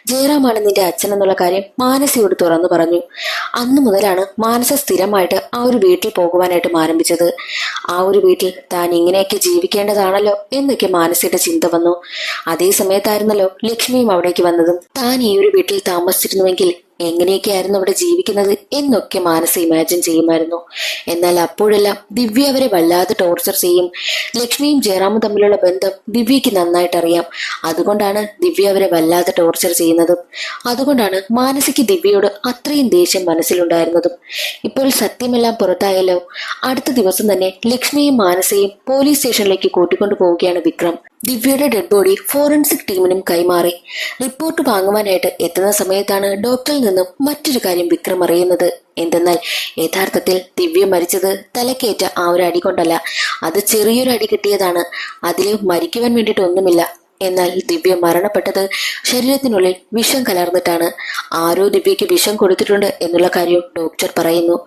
ജയറാമാണ് നിന്റെ അച്ഛൻ എന്നുള്ള കാര്യം മാനസയോട് തുറന്നു പറഞ്ഞു. അന്നു മുതലാണ് മാനസ സ്ഥിരമായിട്ട് ആ ഒരു വീട്ടിൽ പോകുവാനായിട്ട് ആരംഭിച്ചത്. ആ ഒരു വീട്ടിൽ താൻ ഇങ്ങനെയൊക്കെ ജീവിക്കേണ്ടതാണല്ലോ എന്നൊക്കെ മാനസയുടെ ചിന്ത വന്നു. അതേ സമയത്തായിരുന്നല്ലോ ലക്ഷ്മിയും അവിടേക്ക് വന്നതും. താൻ ഈ ഒരു വീട്ടിൽ താമസിച്ചിരുന്നുവെങ്കിൽ എങ്ങനെയൊക്കെയായിരുന്നു അവിടെ ജീവിക്കുന്നത് എന്നൊക്കെ മാനസ ഇമാജിൻ ചെയ്യുമായിരുന്നു. എന്നാൽ അപ്പോഴെല്ലാം ദിവ്യ അവരെ വല്ലാതെ ടോർച്ചർ ചെയ്യും. ലക്ഷ്മിയും ജയറാമും തമ്മിലുള്ള ബന്ധം ദിവ്യക്ക് നന്നായിട്ട് അറിയാം. അതുകൊണ്ടാണ് ദിവ്യ അവരെ വല്ലാതെ ടോർച്ചർ ചെയ്യുന്നതും. അതുകൊണ്ടാണ് മാനസയ്ക്ക് ദിവ്യയോട് അത്രയും ദേഷ്യം മനസ്സിലുണ്ടായിരുന്നതും. ഇപ്പോൾ സത്യമെല്ലാം പുറത്തായല്ലോ. അടുത്ത ദിവസം തന്നെ ലക്ഷ്മിയും മാനസയും പോലീസ് സ്റ്റേഷനിലേക്ക് കൂട്ടിക്കൊണ്ടു പോവുകയാണ് വിക്രം. ദിവ്യയുടെ ഡെഡ് ബോഡി ഫോറൻസിക് ടീമിനും കൈമാറി. റിപ്പോർട്ട് വാങ്ങുവാനായിട്ട് എത്തുന്ന സമയത്താണ് ഡോക്ടറിൽ നിന്നും മറ്റൊരു കാര്യം വിക്രം അറിയുന്നത്. എന്തെന്നാൽ യഥാർത്ഥത്തിൽ ദിവ്യ മരിച്ചത് തലക്കേറ്റ ആ ഒരു അടി കൊണ്ടല്ല, അത് ചെറിയൊരു അടി കിട്ടിയതാണ്. അതിൽ മരിക്കുവാൻ വേണ്ടിയിട്ട് ഒന്നുമില്ല. എന്നാൽ ദിവ്യ മരണപ്പെട്ടത് ശരീരത്തിനുള്ളിൽ വിഷം കലർന്നിട്ടാണ്. ആരോ ദിവ്യയ്ക്ക് വിഷം കൊടുത്തിട്ടുണ്ട് എന്നുള്ള കാര്യം ഡോക്ടർ പറയുന്നു.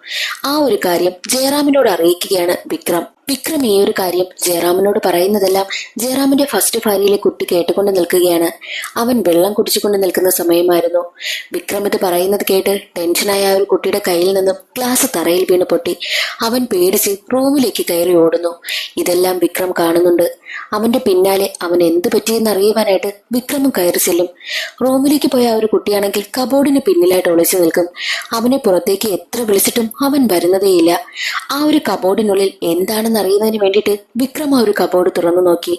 ആ ഒരു കാര്യം ജയറാമിനോട് അറിയിക്കുകയാണ് വിക്രം. വിക്രം ഈ ഒരു കാര്യം ജയറാമിനോട് പറയുന്നതെല്ലാം ജയറാമിന്റെ ഫസ്റ്റ് ഭാര്യയിലെ കുട്ടി കേട്ടുകൊണ്ട് നിൽക്കുകയാണ്. അവൻ വെള്ളം കുടിച്ചുകൊണ്ട് നിൽക്കുന്ന സമയമായിരുന്നു. വിക്രം ഇത് പറയുന്നത് കേട്ട് ടെൻഷനായ ആ ഒരു കുട്ടിയുടെ കയ്യിൽ നിന്നും ഗ്ലാസ് തറയിൽ വീണ് പൊട്ടി. അവൻ പേടിച്ച് റൂമിലേക്ക് കയറി ഓടുന്നു. ഇതെല്ലാം വിക്രം കാണുന്നുണ്ട്. അവന്റെ പിന്നാലെ അവൻ എന്ത് പറ്റിയെന്ന് അറിയുവാനായിട്ട് വിക്രമും കയറി ചെല്ലും. റൂമിലേക്ക് പോയ ആ ഒരു കുട്ടിയാണെങ്കിൽ കബോർഡിന് പിന്നിലായിട്ട് ഒളിച്ചു നിൽക്കും. അവനെ പുറത്തേക്ക് എത്ര വിളിച്ചിട്ടും അവൻ വരുന്നതേയില്ല. ആ ഒരു കബോർഡിനുള്ളിൽ എന്താണെന്ന് അറിയുന്നതിന് വേണ്ടിയിട്ട് വിക്രം ആ ഒരു കബോർഡ് തുറന്നു നോക്കി.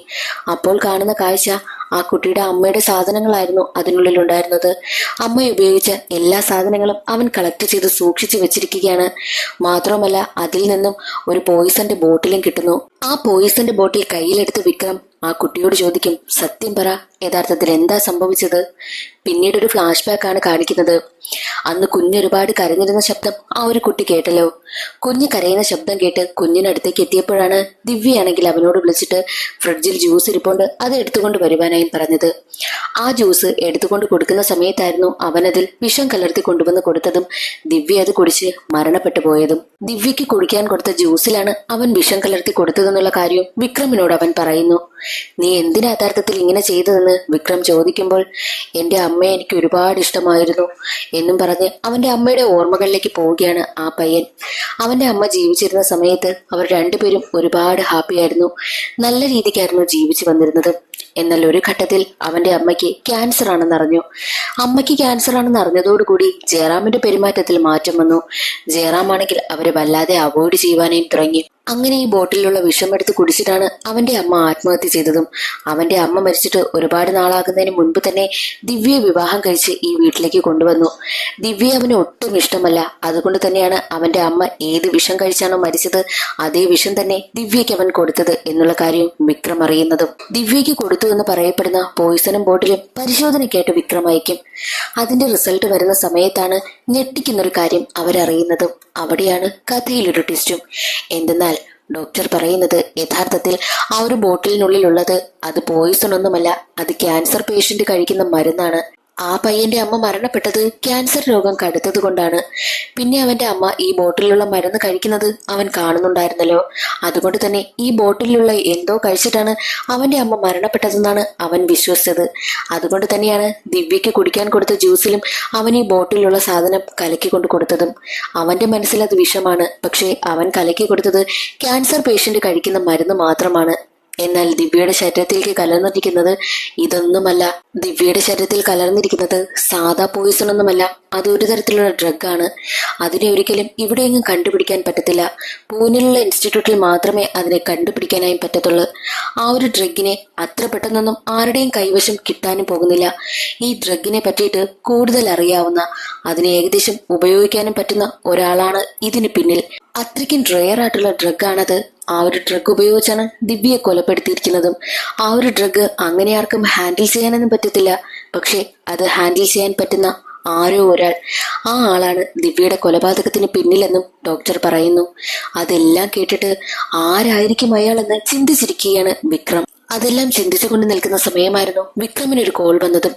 അപ്പോൾ കാണുന്ന കാഴ്ച ആ കുട്ടിയുടെ അമ്മയുടെ സാധനങ്ങളായിരുന്നു അതിനുള്ളിൽ ഉണ്ടായിരുന്നത്. അമ്മ ഉപയോഗിച്ച എല്ലാ സാധനങ്ങളും അവൻ കളക്ട് ചെയ്ത് സൂക്ഷിച്ചു വെച്ചിരിക്കുകയാണ്. മാത്രമല്ല അതിൽ നിന്നും ഒരു പോയിസന്റെ ബോട്ടിലും കിട്ടുന്നു. ആ പോയിസന്റെ ബോട്ടിൽ കയ്യിലെടുത്ത് വിക്രം ആ കുട്ടിയോട് ചോദിക്കും, സത്യം പറ, യഥാർത്ഥത്തിൽ എന്താ സംഭവിച്ചത്? പിന്നീട് ഒരു ഫ്ലാഷ് ബാക്ക് ആണ് കാണിക്കുന്നത്. അന്ന് കുഞ്ഞൊരുപാട് കരഞ്ഞിരുന്ന ശബ്ദം ആ ഒരു കുട്ടി കേട്ടല്ലോ. കുഞ്ഞ് കരയുന്ന ശബ്ദം കേട്ട് കുഞ്ഞിനടുത്തേക്ക് എത്തിയപ്പോഴാണ് ദിവ്യയാണെങ്കിൽ അവനോട് വിളിച്ചിട്ട് ഫ്രിഡ്ജിൽ ജ്യൂസ് ഇരിപ്പുണ്ട്, അത് എടുത്തുകൊണ്ട് വരുവാനായി പറഞ്ഞത്. ആ ജ്യൂസ് എടുത്തുകൊണ്ട് കൊടുക്കുന്ന സമയത്തായിരുന്നു അവനതിൽ വിഷം കലർത്തി കൊണ്ടുവന്ന് കൊടുത്തതും ദിവ്യ അത് കുടിച്ച് മരണപ്പെട്ടു പോയതും. ദിവ്യയ്ക്ക് കുടിക്കാൻ കൊടുത്ത ജ്യൂസിലാണ് അവൻ വിഷം കലർത്തി കൊടുത്തതെന്നുള്ള കാര്യം വിക്രമിനോട് അവൻ പറയുന്നു. നീ എന്തിനാ യഥാർത്ഥത്തിൽ ഇങ്ങനെ ചെയ്തതെന്ന് വിക്രം ചോദിക്കുമ്പോൾ, എന്റെ അമ്മയെ എനിക്ക് ഒരുപാട് ഇഷ്ടമായിരുന്നു എന്നും പറഞ്ഞ് അവന്റെ അമ്മയുടെ ഓർമ്മകളിലേക്ക് പോവുകയാണ് ആ പയ്യൻ. അവന്റെ അമ്മ ജീവിച്ചിരുന്ന സമയത്ത് അവർ രണ്ടുപേരും ഒരുപാട് ഹാപ്പിയായിരുന്നു. നല്ല രീതിക്കായിരുന്നു ജീവിച്ചു വന്നിരുന്നത്. എന്നാൽ ഒരു ഘട്ടത്തിൽ അവന്റെ അമ്മയ്ക്ക് ക്യാൻസർ ആണെന്ന് അറിഞ്ഞു. അമ്മയ്ക്ക് ക്യാൻസർ ആണെന്ന് അറിഞ്ഞതോടുകൂടി ജയറാമിന്റെ പെരുമാറ്റത്തിൽ മാറ്റം വന്നു. ജയറാം ആണെങ്കിൽ അവരെ വല്ലാതെ അവോയ്ഡ് ചെയ്യുവാനേയും തുടങ്ങി. അങ്ങനെ ഈ ബോട്ടിലുള്ള വിഷമെടുത്ത് കുടിച്ചിട്ടാണ് അവന്റെ അമ്മ ആത്മഹത്യ ചെയ്തതും. അവന്റെ അമ്മ മരിച്ചിട്ട് ഒരുപാട് നാളാകുന്നതിന് മുൻപ് തന്നെ ദിവ്യയെ വിവാഹം കഴിച്ച് ഈ വീട്ടിലേക്ക് കൊണ്ടുവന്നു. ദിവ്യ അവന് ഒട്ടും ഇഷ്ടമല്ല. അതുകൊണ്ട് തന്നെയാണ് അവന്റെ അമ്മ ഏത് വിഷം കഴിച്ചാണോ മരിച്ചത് അതേ വിഷം തന്നെ ദിവ്യയ്ക്ക് അവൻ കൊടുത്തത് എന്നുള്ള കാര്യം വിക്രം അറിയുന്നതും. ദിവ്യയ്ക്ക് കൊടുത്തു എന്ന് പറയപ്പെടുന്ന പോയിസണും ബോട്ടിലും പരിശോധനയ്ക്കായിട്ട് വിക്രം അയക്കും. അതിന്റെ റിസൾട്ട് വരുന്ന സമയത്താണ് ഞെട്ടിക്കുന്നൊരു കാര്യം അവരറിയുന്നതും. അവിടെയാണ് കഥയിലൊരു ട്വിസ്റ്റും. എന്തെന്നാൽ ഡോക്ടർ പറയുന്നത് യഥാർത്ഥത്തിൽ ആ ഒരു ബോട്ടിലിനുള്ളിലുള്ളത് അത് പോയിസൺ ഒന്നുമല്ല, അത് ക്യാൻസർ പേഷ്യന്റ് കഴിക്കുന്ന മരുന്നാണ്. ആ പയ്യന്റെ അമ്മ മരണപ്പെട്ടത് ക്യാൻസർ രോഗം കടുത്തത് കൊണ്ടാണ്. പിന്നെ അവന്റെ അമ്മ ഈ ബോട്ടിലുള്ള മരുന്ന് കഴിക്കുന്നത് അവൻ കാണുന്നുണ്ടായിരുന്നല്ലോ. അതുകൊണ്ട് തന്നെ ഈ ബോട്ടിലുള്ള എന്തോ കഴിച്ചിട്ടാണ് അവന്റെ അമ്മ മരണപ്പെട്ടതെന്നാണ് അവൻ വിശ്വസിച്ചത്. അതുകൊണ്ട് തന്നെയാണ് ദിവ്യയ്ക്ക് കുടിക്കാൻ കൊടുത്ത ജ്യൂസിലും അവൻ ഈ ബോട്ടിലുള്ള സാധനം കലക്കി കൊടുത്തതും. അവന്റെ മനസ്സിൽ അത് വിഷമാണ്. പക്ഷേ അവൻ കലക്കി കൊടുത്തത് ക്യാൻസർ പേഷ്യന്റ് കഴിക്കുന്ന മരുന്ന് മാത്രമാണ്. എന്നാൽ ദിവ്യയുടെ ശരീരത്തിലേക്ക് കലർന്നിരിക്കുന്നത് ഇതൊന്നുമല്ല. ദിവ്യയുടെ ശരീരത്തിൽ കലർന്നിരിക്കുന്നത് സാധാ പോയിസൺ ഒന്നുമല്ല, അത് ഒരു തരത്തിലുള്ള ഡ്രഗാണ്. അതിനെ ഒരിക്കലും ഇവിടെയെങ്ങും കണ്ടുപിടിക്കാൻ പറ്റത്തില്ല. പൂനെയിലുള്ള ഇൻസ്റ്റിറ്റ്യൂട്ടിൽ മാത്രമേ അതിനെ കണ്ടുപിടിക്കാനായി പറ്റത്തുള്ളൂ. ആ ഒരു ഡ്രഗിനെ അത്ര പെട്ടെന്നൊന്നും ആരുടെയും കൈവശം കിട്ടാനും പോകുന്നില്ല. ഈ ഡ്രഗിനെ പറ്റിയിട്ട് കൂടുതൽ അറിയാവുന്ന, അതിനെ ഏകദേശം ഉപയോഗിക്കാനും പറ്റുന്ന ഒരാളാണ് ഇതിന് പിന്നിൽ. അത്രയ്ക്കും റെയർ ആയിട്ടുള്ള ഡ്രഗാണത്. ആ ഒരു ഡ്രഗ് ഉപയോഗിച്ചാണ് ദിവ്യയെ കൊലപ്പെടുത്തിയിരിക്കുന്നതും. ആ ഒരു ഡ്രഗ് അങ്ങനെ ആർക്കും ഹാൻഡിൽ ചെയ്യാനൊന്നും പറ്റത്തില്ല. പക്ഷെ അത് ഹാൻഡിൽ ചെയ്യാൻ പറ്റുന്ന ആരോ ഒരാൾ, ആ ആളാണ് ദിവ്യയുടെ കൊലപാതകത്തിന് പിന്നിലെന്നും ഡോക്ടർ പറയുന്നു. അതെല്ലാം കേട്ടിട്ട് ആരായിരിക്കും അയാളെന്ന് ചിന്തിച്ചിരിക്കുകയാണ് വിക്രം. അതെല്ലാം ചിന്തിച്ചുകൊണ്ട് നിൽക്കുന്ന സമയമായിരുന്നു വിക്രമിനൊരു കോൾ വന്നതും.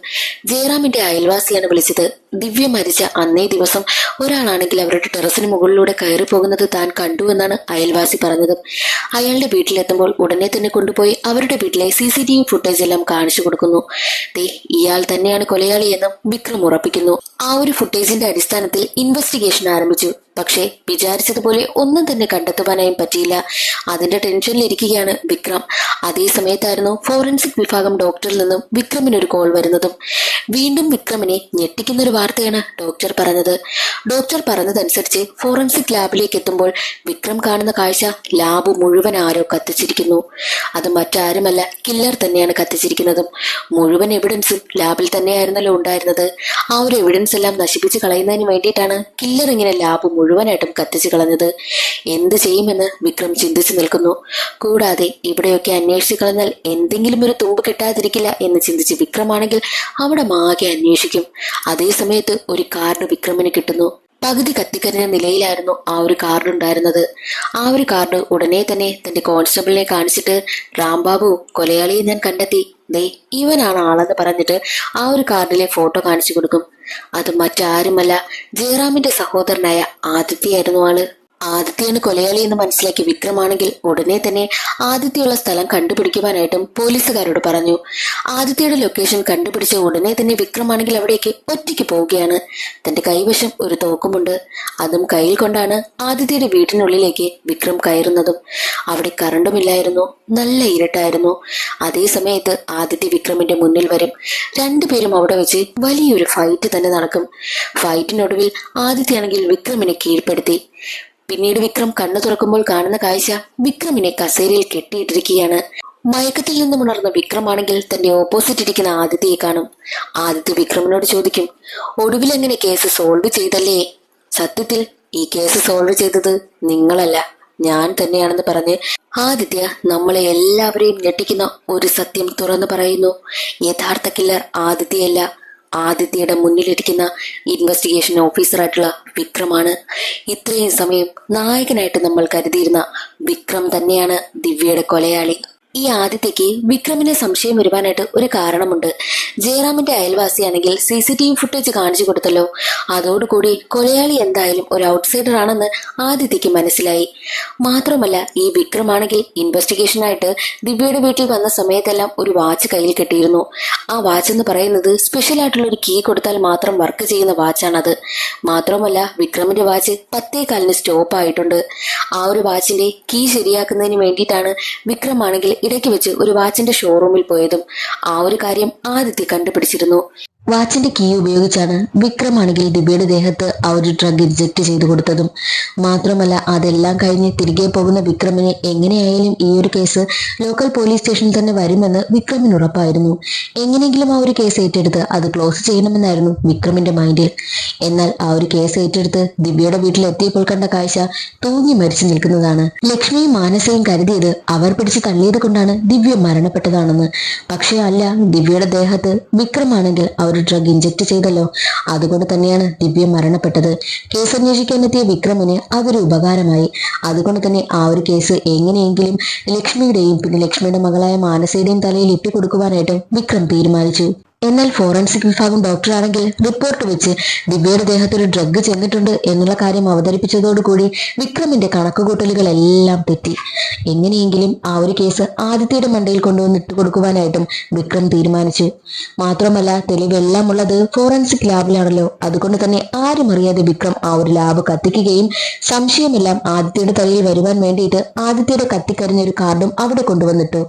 ജയറാമിന്റെ അയൽവാസിയാണ് വിളിച്ചത്. ദിവ്യ മരിച്ച അന്നേ ദിവസം ഒരാളാണെങ്കിൽ അവരുടെ ടെറസിന് മുകളിലൂടെ കയറി പോകുന്നത് താൻ കണ്ടുവെന്നാണ് അയൽവാസി പറഞ്ഞത്. അയാളുടെ വീട്ടിലെത്തുമ്പോൾ ഉടനെ തന്നെ കൊണ്ടുപോയി അവരുടെ വീട്ടിലെ CCTV ഫുട്ടേജ് എല്ലാം കാണിച്ചു കൊടുക്കുന്നു. ദേ, ഇയാൾ തന്നെയാണ് കൊലയാളിയെന്നും വിക്രം ഉറപ്പിക്കുന്നു. ആ ഒരു ഫുട്ടേജിന്റെ അടിസ്ഥാനത്തിൽ ഇൻവെസ്റ്റിഗേഷൻ ആരംഭിച്ചു. പക്ഷേ വിചാരിച്ചതുപോലെ ഒന്നും തന്നെ കണ്ടെത്തുവാനായും പറ്റിയില്ല. അതിന്റെ ടെൻഷനിലിരിക്കുകയാണ് വിക്രം. അതേ സമയത്തായിരുന്നു ഫോറൻസിക് വിഭാഗം ഡോക്ടറിൽ നിന്നും വിക്രമിനൊരു കോൾ വരുന്നതും. വീണ്ടും വിക്രമിനെ ഞെട്ടിക്കുന്നൊരു വാർത്തയാണ് ഡോക്ടർ പറഞ്ഞത്. ഡോക്ടർ പറഞ്ഞതനുസരിച്ച് ഫോറൻസിക് ലാബിലേക്ക് എത്തുമ്പോൾ വിക്രം കാണുന്ന കാഴ്ച ലാബ് മുഴുവൻ ആരോ കത്തിച്ചിരിക്കുന്നു. അത് മറ്റാരുമല്ല, കില്ലർ തന്നെയാണ് കത്തിച്ചിരിക്കുന്നതും. മുഴുവൻ എവിഡൻസും ലാബിൽ തന്നെയായിരുന്നല്ലോ ഉണ്ടായിരുന്നത്. ആ ഒരു എവിഡൻസ് എല്ലാം നശിപ്പിച്ച് കളയുന്നതിന് വേണ്ടിയിട്ടാണ് കില്ലർ ഇങ്ങനെ ലാബ് മുഴുവനായിട്ടും കത്തിച്ചു കളഞ്ഞത്. എന്ത് ചെയ്യുമെന്ന് വിക്രം ചിന്തിച്ചു നിൽക്കുന്നു. കൂടാതെ ഇവിടെയൊക്കെ അന്വേഷിച്ചു കളഞ്ഞാൽ എന്തെങ്കിലും ഒരു തുമ്പ് കിട്ടാതിരിക്കില്ല എന്ന് ചിന്തിച്ച് വിക്രമാണെങ്കിൽ അവിടെ ആകെ അന്വേഷിക്കും. അതേ സമയത്ത് ഒരു കാർഡ് വിക്രമിന് കിട്ടുന്നു. പകുതി കത്തിക്കരിഞ്ഞ നിലയിലായിരുന്നു ആ ഒരു കാർഡ് ഉണ്ടായിരുന്നത്. ആ ഒരു കാർഡ് ഉടനെ തന്നെ തന്റെ കോൺസ്റ്റബിളിനെ കാണിച്ചിട്ട്, രാംബാബു, കൊലയാളിയെ ഞാൻ കണ്ടെത്തി, ദേ ഇവനാണ് ആളെന്ന് പറഞ്ഞിട്ട് ആ ഒരു കാർഡിലെ ഫോട്ടോ കാണിച്ചു കൊടുക്കും. അത് മറ്റാരുമല്ല, ജയറാമിന്റെ സഹോദരനായ ആദിത്യയായിരുന്നു ആള്. ആദിത്യയാണ് കൊലയാളി എന്ന് മനസ്സിലാക്കി വിക്രമാണെങ്കിൽ ഉടനെ തന്നെ ആദിത്യയുള്ള സ്ഥലം കണ്ടുപിടിക്കുവാനായിട്ടും പോലീസുകാരോട് പറഞ്ഞു. ആദിത്യയുടെ ലൊക്കേഷൻ കണ്ടുപിടിച്ച ഉടനെ തന്നെ വിക്രമാണെങ്കിൽ അവിടേക്ക് ഒറ്റയ്ക്ക് പോവുകയാണ്. തന്റെ കൈവശം ഒരു തോക്കുമുണ്ട്. അതും കയ്യിൽ കൊണ്ടാണ് ആദിത്യയുടെ വീട്ടിനുള്ളിലേക്ക് വിക്രം കയറുന്നതും. അവിടെ കറണ്ടുമില്ലായിരുന്നു, നല്ല ഇരുട്ടായിരുന്നു. അതേ സമയത്ത് ആദിത്യ വിക്രമിന്റെ മുന്നിൽ വരും. രണ്ടുപേരും അവിടെ വെച്ച് വലിയൊരു ഫൈറ്റ് തന്നെ നടക്കും. ഫൈറ്റിനൊടുവിൽ ആദിത്യയാണെങ്കിൽ വിക്രമിനെ കീഴ്പ്പെടുത്തി. പിന്നീട് വിക്രം കണ്ണു തുറക്കുമ്പോൾ കാണുന്ന കാഴ്ച വിക്രമിനെ കസേരയിൽ കെട്ടിയിട്ടിരിക്കുകയാണ്. മയക്കത്തിൽ നിന്നും ഉണർന്ന വിക്രമാണെങ്കിൽ തന്റെ ഓപ്പോസിറ്റ് ഇരിക്കുന്ന ആദിത്യയെ കാണും. ആദിത്യ വിക്രമിനോട് ചോദിക്കും, ഒടുവിൽ എങ്ങനെ കേസ് സോൾവ് ചെയ്തല്ലേ? സത്യത്തിൽ ഈ കേസ് സോൾവ് ചെയ്തത് നിങ്ങളല്ല, ഞാൻ തന്നെയാണെന്ന് പറഞ്ഞ് ആദിത്യ നമ്മളെ എല്ലാവരെയും ഞെട്ടിക്കുന്ന ഒരു സത്യം തുറന്നു പറയുന്നു. യഥാർത്ഥ കില്ലർ ആദിത്യയല്ല, ആദിത്യയുടെ മുന്നിലിരിക്കുന്ന ഇൻവെസ്റ്റിഗേഷൻ ഓഫീസറായിട്ടുള്ള വിക്രമാണ്. ഇത്രയും സമയം നായകനായിട്ട് നമ്മൾ കരുതിയിരുന്ന വിക്രം തന്നെയാണ് ദിവ്യയുടെ കൊലയാളി. ഈ ആദിത്യക്ക് വിക്രമിനെ സംശയം വരുവാനായിട്ട് ഒരു കാരണമുണ്ട്. ജയറാമിന്റെ അയൽവാസിയാണെങ്കിൽ CCTV ഫുട്ടേജ് കാണിച്ചു കൊടുത്തല്ലോ. അതോടുകൂടി കൊലയാളി എന്തായാലും ഒരു ഔട്ട്സൈഡർ ആണെന്ന് ആദിത്യക്ക് മനസ്സിലായി. മാത്രമല്ല, ഈ വിക്രമാണെങ്കിൽ ഇൻവെസ്റ്റിഗേഷനായിട്ട് ദിവ്യയുടെ വീട്ടിൽ വന്ന സമയത്തെല്ലാം ഒരു വാച്ച് കയ്യിൽ കെട്ടിയിരുന്നു. ആ വാച്ച് എന്ന് പറയുന്നത് സ്പെഷ്യൽ ആയിട്ടുള്ള ഒരു കീ കൊടുത്താൽ മാത്രം വർക്ക് ചെയ്യുന്ന വാച്ചാണത്. മാത്രമല്ല, വിക്രമിന്റെ വാച്ച് 10:15 സ്റ്റോപ്പ് ആയിട്ടുണ്ട്. ആ ഒരു വാച്ചിന്റെ കീ ശരിയാക്കുന്നതിന് വേണ്ടിയിട്ടാണ് വിക്രമാണെങ്കിൽ ഇടയ്ക്ക് വെച്ച് ഒരു വാച്ചിന്റെ ഷോറൂമിൽ പോയതും. ആ ഒരു കാര്യം ആദിത്യ കണ്ടുപിടിച്ചിരുന്നു. വാച്ചിന്റെ കീ ഉപയോഗിച്ചാണ് വിക്രമാണെങ്കിൽ ദിവ്യയുടെ ദേഹത്ത് ആ ഒരു ഡ്രഗ് ഇൻജെക്ട് ചെയ്തു കൊടുത്തതും. മാത്രമല്ല, അതെല്ലാം കഴിഞ്ഞ് തിരികെ പോകുന്ന വിക്രമിന് എങ്ങനെയായാലും ഈ ഒരു കേസ് ലോക്കൽ പോലീസ് സ്റ്റേഷനിൽ തന്നെ വരുമെന്ന് വിക്രമിന് ഉറപ്പായിരുന്നു. എങ്ങനെയെങ്കിലും ആ ഒരു കേസ് ഏറ്റെടുത്ത് അത് ക്ലോസ് ചെയ്യണമെന്നായിരുന്നു വിക്രമിന്റെ മൈൻഡിൽ. എന്നാൽ ആ ഒരു കേസ് ഏറ്റെടുത്ത് ദിവ്യയുടെ വീട്ടിൽ എത്തിയപ്പോൾ കണ്ട കാഴ്ച തൂങ്ങി മരിച്ചു നിൽക്കുന്നതാണ്. ലക്ഷ്മിയും മാനസയും കരുതിയത് അവർ പിടിച്ച് തള്ളിയത് കൊണ്ടാണ് ദിവ്യ മരണപ്പെട്ടതാണെന്ന്. പക്ഷേ അല്ല, ദിവ്യയുടെ ദേഹത്ത് വിക്രമാണെങ്കിൽ ഒരു ഡ്രഗ് ഇൻജെക്ട് ചെയ്തല്ലോ. അതുകൊണ്ട് തന്നെയാണ് ദിവ്യ മരണപ്പെട്ടത്. കേസ് അന്വേഷിക്കാനെത്തിയ വിക്രമിന് അതൊരു ഉപകാരമായി. അതുകൊണ്ട് തന്നെ ആ ഒരു കേസ് എങ്ങനെയെങ്കിലും ലക്ഷ്മിയുടെയും പിന്നെ ലക്ഷ്മിയുടെ മകളായ മാനസയുടെയും തലയിൽ ഇട്ടുകൊടുക്കുവാനായിട്ട് വിക്രം തീരുമാനിച്ചു. എന്നാൽ ഫോറൻസിക് വിഭാഗം ഡോക്ടറാണെങ്കിൽ റിപ്പോർട്ട് വെച്ച് ദിവ്യയുടെ ദേഹത്തൊരു ഡ്രഗ് ചെന്നിട്ടുണ്ട് എന്നുള്ള കാര്യം അവതരിപ്പിച്ചതോടുകൂടി വിക്രമിന്റെ കണക്കുകൂട്ടലുകളെല്ലാം തെറ്റി. എങ്ങനെയെങ്കിലും ആ ഒരു കേസ് ആദിത്യയുടെ മണ്ടയിൽ കൊണ്ടുവന്ന് ഇട്ടുകൊടുക്കുവാനായിട്ടും വിക്രം തീരുമാനിച്ചു. മാത്രമല്ല, തെളിവെല്ലാം ഉള്ളത് ഫോറൻസിക് ലാബിലാണല്ലോ. അതുകൊണ്ട് തന്നെ ആരും അറിയാതെ വിക്രം ആ ഒരു ലാബ് കത്തിക്കുകയും സംശയമെല്ലാം ആദിത്യയുടെ തലയിൽ വരുവാൻ വേണ്ടിയിട്ട് ആദിത്യയുടെ കത്തിക്കരിഞ്ഞൊരു കാർഡും അവിടെ കൊണ്ടുവന്നിട്ടു.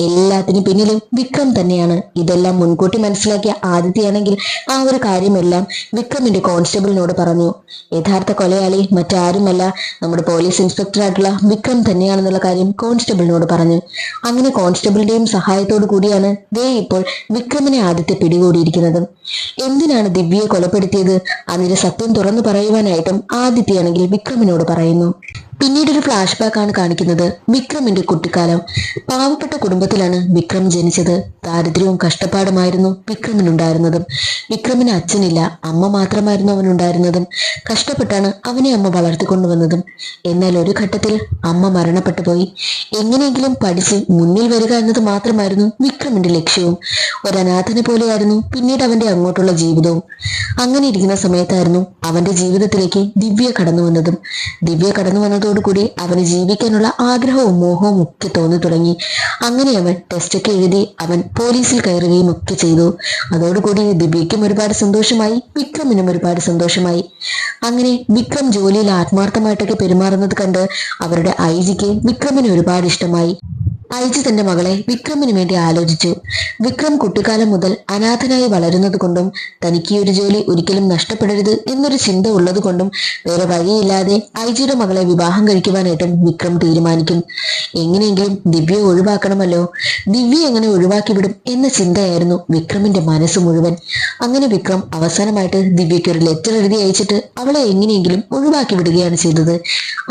എല്ലാത്തിനും പിന്നിലും വിക്രം തന്നെയാണ്. ഇതെല്ലാം മുൻകൂട്ടി മനസ്സിലാക്കിയ ആദിത്യയാണെങ്കിൽ ആ ഒരു കാര്യമെല്ലാം വിക്രമിന്റെ കോൺസ്റ്റബിളിനോട് പറഞ്ഞു. യഥാർത്ഥ കൊലയാളി മറ്റാരുമല്ല, നമ്മുടെ പോലീസ് ഇൻസ്പെക്ടറായിട്ടുള്ള വിക്രം തന്നെയാണെന്നുള്ള കാര്യം കോൺസ്റ്റബിളിനോട് പറഞ്ഞു. അങ്ങനെ കോൺസ്റ്റബിളിന്റെയും സഹായത്തോടു കൂടിയാണ് ദേ ഇപ്പോൾ വിക്രമിനെ ആദിത്യ പിടികൂടിയിരിക്കുന്നത്. എന്തിനാണ് ദിവ്യയെ കൊലപ്പെടുത്തിയത് അതിന്റെ സത്യം തുറന്നു പറയുവാനായിട്ടും ആദിത്യയാണെങ്കിൽ വിക്രമിനോട് പറയുന്നു. പിന്നീട് ഒരു ഫ്ലാഷ് ബാക്ക് ആണ് കാണിക്കുന്നത്. വിക്രമിന്റെ കുട്ടിക്കാലം. പാവപ്പെട്ട കുടുംബത്തിലാണ് വിക്രം ജനിച്ചത്. ദാരിദ്ര്യവും കഷ്ടപ്പാടുമായിരുന്നു വിക്രമിനുണ്ടായിരുന്നതും. വിക്രമിന് അച്ഛനില്ല, അമ്മ മാത്രമായിരുന്നു അവനുണ്ടായിരുന്നതും. കഷ്ടപ്പെട്ടാണ് അവനെ അമ്മ വളർത്തിക്കൊണ്ടുവന്നതും. എന്നാൽ ഒരു ഘട്ടത്തിൽ അമ്മ മരണപ്പെട്ടു പോയി. എങ്ങനെയെങ്കിലും പഠിച്ച് മുന്നിൽ വരിക എന്നത് മാത്രമായിരുന്നു വിക്രമിന്റെ ലക്ഷ്യവും. ഒരനാഥനെ പോലെയായിരുന്നു പിന്നീട് അവന്റെ അങ്ങോട്ടുള്ള ജീവിതവും. അങ്ങനെ ഇരിക്കുന്ന സമയത്തായിരുന്നു അവന്റെ ജീവിതത്തിലേക്ക് ദിവ്യ കടന്നു വന്നതും. ദിവ്യ കടന്നു വന്നതോടുകൂടി അവന് ജീവിക്കാനുള്ള ആഗ്രഹവും മോഹവും ഒക്കെ തോന്നി തുടങ്ങി. അങ്ങനെ അവൻ ടെസ്റ്റൊക്കെ എഴുതി അവൻ പോലീസിൽ കയറുകയും ഒക്കെ ചെയ്തു. അതോടുകൂടി ദിവ്യയ്ക്കും ഒരുപാട് സന്തോഷമായി, വിക്രമിനും ഒരുപാട് സന്തോഷമായി. അങ്ങനെ വിക്രം ജോലിയിൽ ആത്മാർത്ഥമായിട്ടൊക്കെ പെരുമാറുന്നത് കണ്ട് അവരുടെ ഐജിക്ക് വിക്രമിന് ഒരുപാട് ഇഷ്ടമായി. ഐജി തന്റെ മകളെ വിക്രമിന് വേണ്ടി ആലോചിച്ചു. വിക്രം കുട്ടിക്കാലം മുതൽ അനാഥനായി വളരുന്നത് കൊണ്ടും തനിക്ക് ഈ ഒരു ജോലി ഒരിക്കലും നഷ്ടപ്പെടരുത് എന്നൊരു ചിന്ത ഉള്ളത് കൊണ്ടും വേറെ വഴിയില്ലാതെ ഐജിയുടെ മകളെ വിവാഹം കഴിക്കുവാനായിട്ടും വിക്രം തീരുമാനിക്കും. എങ്ങനെയെങ്കിലും ദിവ്യയെ ഒഴിവാക്കണമല്ലോ, ദിവ്യ എങ്ങനെ ഒഴിവാക്കി വിടും എന്ന ചിന്തയായിരുന്നു വിക്രമിന്റെ മനസ്സ് മുഴുവൻ. അങ്ങനെ വിക്രം അവസാനമായിട്ട് ദിവ്യയ്ക്ക് ഒരു ലെറ്റർ എഴുതി അയച്ചിട്ട് അവളെ എങ്ങനെയെങ്കിലും ഒഴിവാക്കി വിടുകയാണ് ചെയ്തത്.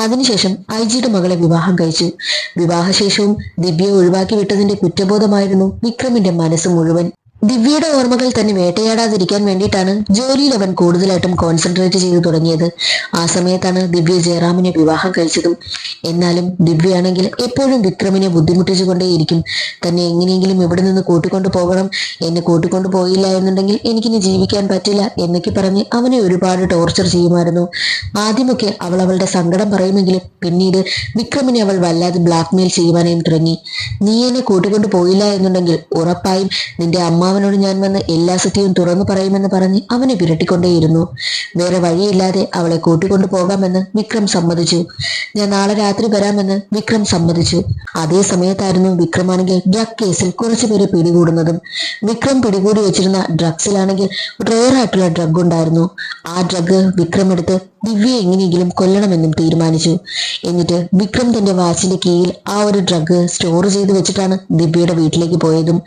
അതിനുശേഷം ഐജിയുടെ മകളെ വിവാഹം കഴിച്ചു. വിവാഹശേഷവും ദിവ്യയെ ഒഴിവാക്കി വിട്ടതിന്റെ കുറ്റബോധമായിരുന്നു വിക്രമിന്റെ മനസ്സ് മുഴുവൻ. ദിവ്യയുടെ ഓർമ്മകൾ തന്നെ വേട്ടയാടാതിരിക്കാൻ വേണ്ടിയിട്ടാണ് ജോലിയിൽ അവൻ കൂടുതലായിട്ടും കോൺസെൻട്രേറ്റ് ചെയ്തു തുടങ്ങിയത്. ആ സമയത്താണ് ദിവ്യ ജയറാമിനെ വിവാഹം കഴിച്ചതും. എന്നാലും ദിവ്യയാണെങ്കിൽ എപ്പോഴും വിക്രമിനെ ബുദ്ധിമുട്ടിച്ചുകൊണ്ടേയിരിക്കും. തന്നെ എങ്ങനെയെങ്കിലും ഇവിടെ നിന്ന് കൂട്ടിക്കൊണ്ടു പോകണം, എന്നെ കൂട്ടിക്കൊണ്ടു പോയില്ല എന്നുണ്ടെങ്കിൽ എനിക്കിനി ജീവിക്കാൻ പറ്റില്ല എന്നൊക്കെ പറഞ്ഞ് അവനെ ഒരുപാട് ടോർച്ചർ ചെയ്യുമായിരുന്നു. ആദ്യമൊക്കെ അവൾ അവളുടെ സങ്കടം പറയുമെങ്കിലും പിന്നീട് വിക്രമിനെ അവൾ വല്ലാതെ ബ്ലാക്ക്മെയിൽ ചെയ്യുവാനായും തുടങ്ങി. നീ എന്നെ കൂട്ടിക്കൊണ്ടു പോയില്ല എന്നുണ്ടെങ്കിൽ ഉറപ്പായും നിന്റെ അവനോട് ഞാൻ വന്ന് എല്ലാ സത്യവും തുറന്നു പറയുമെന്ന് പറഞ്ഞ് അവനെ വിരട്ടിക്കൊണ്ടേയിരുന്നു. വേറെ വഴിയില്ലാതെ അവളെ കൂട്ടിക്കൊണ്ടു പോകാമെന്ന് വിക്രം സമ്മതിച്ചു. ഞാൻ നാളെ രാത്രി വരാമെന്ന് വിക്രം സമ്മതിച്ചു. അതേ സമയത്തായിരുന്നു വിക്രമാണെങ്കിൽ ഡ്രഗ് കേസിൽ കുറച്ചുപേരെ പിടികൂടുന്നതും. വിക്രം പിടികൂടി വെച്ചിരുന്ന ഡ്രഗ്സിലാണെങ്കിൽ റെയർ ആയിട്ടുള്ള ഡ്രഗ് ഉണ്ടായിരുന്നു. ആ ഡ്രഗ് വിക്രം എടുത്ത് ദിവ്യയെ എങ്ങനെയെങ്കിലും കൊല്ലണമെന്നും തീരുമാനിച്ചു. എന്നിട്ട് വിക്രം തന്റെ വാച്ചിന്റെ കീഴിൽ ആ ഒരു ഡ്രഗ് സ്റ്റോർ ചെയ്ത് വെച്ചിട്ടാണ് ദിവ്യയുടെ വീട്ടിലേക്ക് പോയതും.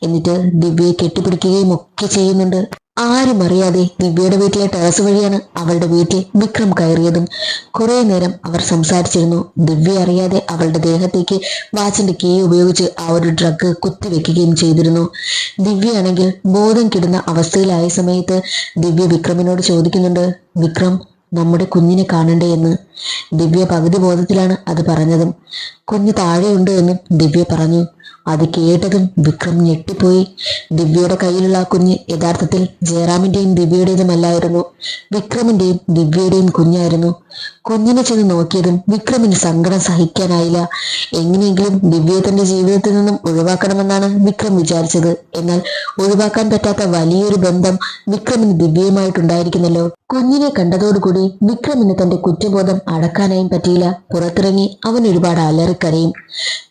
എന്നിട്ട് ദിവ്യയെ കെട്ടിപ്പിടിക്കുകയും ഒക്കെ ചെയ്യുന്നുണ്ട്. ആരും അറിയാതെ ദിവ്യയുടെ വീട്ടിലെ ടെറസ് വഴിയാണ് അവളുടെ വീട്ടിൽ വിക്രം കയറിയതും. കുറെ നേരം അവർ സംസാരിച്ചിരുന്നു. ദിവ്യ അറിയാതെ അവളുടെ ദേഹത്തേക്ക് വാച്ചിന്റെ കീ ഉപയോഗിച്ച് ആ ഒരു ഡ്രഗ് കുത്തിവെക്കുകയും ചെയ്തിരുന്നു. ദിവ്യയാണെങ്കിൽ ബോധം കിടുന്ന അവസ്ഥയിലായ സമയത്ത് ദിവ്യ വിക്രമിനോട് ചോദിക്കുന്നുണ്ട്, വിക്രം, നമ്മുടെ കുഞ്ഞിനെ കാണണ്ടേ എന്ന്. ദിവ്യ പകുതി ബോധത്തിലാണ് അത് പറഞ്ഞതും. കുഞ്ഞ് താഴെയുണ്ട് എന്നും ദിവ്യ പറഞ്ഞു. അത് കേട്ടതും വിക്രം ഞെട്ടിപ്പോയി. ദിവ്യയുടെ കയ്യിലുള്ള ആ കുഞ്ഞ് യഥാർത്ഥത്തിൽ ജയറാമിന്റെയും ദിവ്യയുടേതുമല്ലായിരുന്നു, വിക്രമിന്റെയും ദിവ്യയുടെയും കുഞ്ഞായിരുന്നു. കുഞ്ഞിനെ ചെന്ന് നോക്കിയതും വിക്രമിന് സങ്കടം സഹിക്കാനായില്ല. എങ്ങനെയെങ്കിലും ദിവ്യയെ തന്റെ ജീവിതത്തിൽ നിന്നും ഒഴിവാക്കണമെന്നാണ് വിക്രം വിചാരിച്ചത്. എന്നാൽ ഒഴിവാക്കാൻ പറ്റാത്ത വലിയൊരു ബന്ധം വിക്രമിന് ദിവ്യയുമായിട്ടുണ്ടായിരിക്കുന്നല്ലോ. കുഞ്ഞിനെ കണ്ടതോടുകൂടി വിക്രമിന് തന്റെ കുറ്റബോധം അടക്കാനായും പറ്റിയില്ല. പുറത്തിറങ്ങി അവൻ ഒരുപാട് അലറിക്കരയും.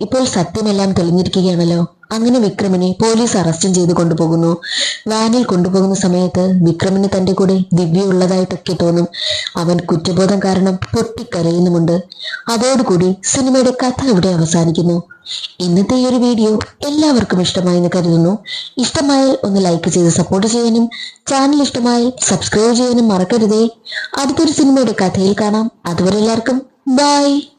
ഇപ്പോൾ സത്യമെല്ലാം തെളിഞ്ഞിരിക്കുകയാണല്ലോ. അങ്ങനെ വിക്രമിനെ പോലീസ് അറസ്റ്റും ചെയ്ത് കൊണ്ടുപോകുന്നു. വാനിൽ കൊണ്ടുപോകുന്ന സമയത്ത് വിക്രമിന് തന്റെ കൂടെ ദിവ്യ ഉള്ളതായിട്ടൊക്കെ തോന്നും. അവൻ കുറ്റബോധം കാരണം പൊട്ടിക്കരയുന്നുമുണ്ട്. അതോടുകൂടി സിനിമയുടെ കഥ ഇവിടെ അവസാനിക്കുന്നു. ഇന്നത്തെ ഈ ഒരു വീഡിയോ എല്ലാവർക്കും ഇഷ്ടമായി എന്ന് കരുതുന്നു. ഇഷ്ടമായാൽ ഒന്ന് ലൈക്ക് ചെയ്ത് സപ്പോർട്ട് ചെയ്യാനും ചാനൽ ഇഷ്ടമായാൽ സബ്സ്ക്രൈബ് ചെയ്യാനും മറക്കരുതേ. അടുത്തൊരു സിനിമയുടെ കഥയിൽ കാണാം. അതുവരെ എല്ലാവർക്കും ബൈ.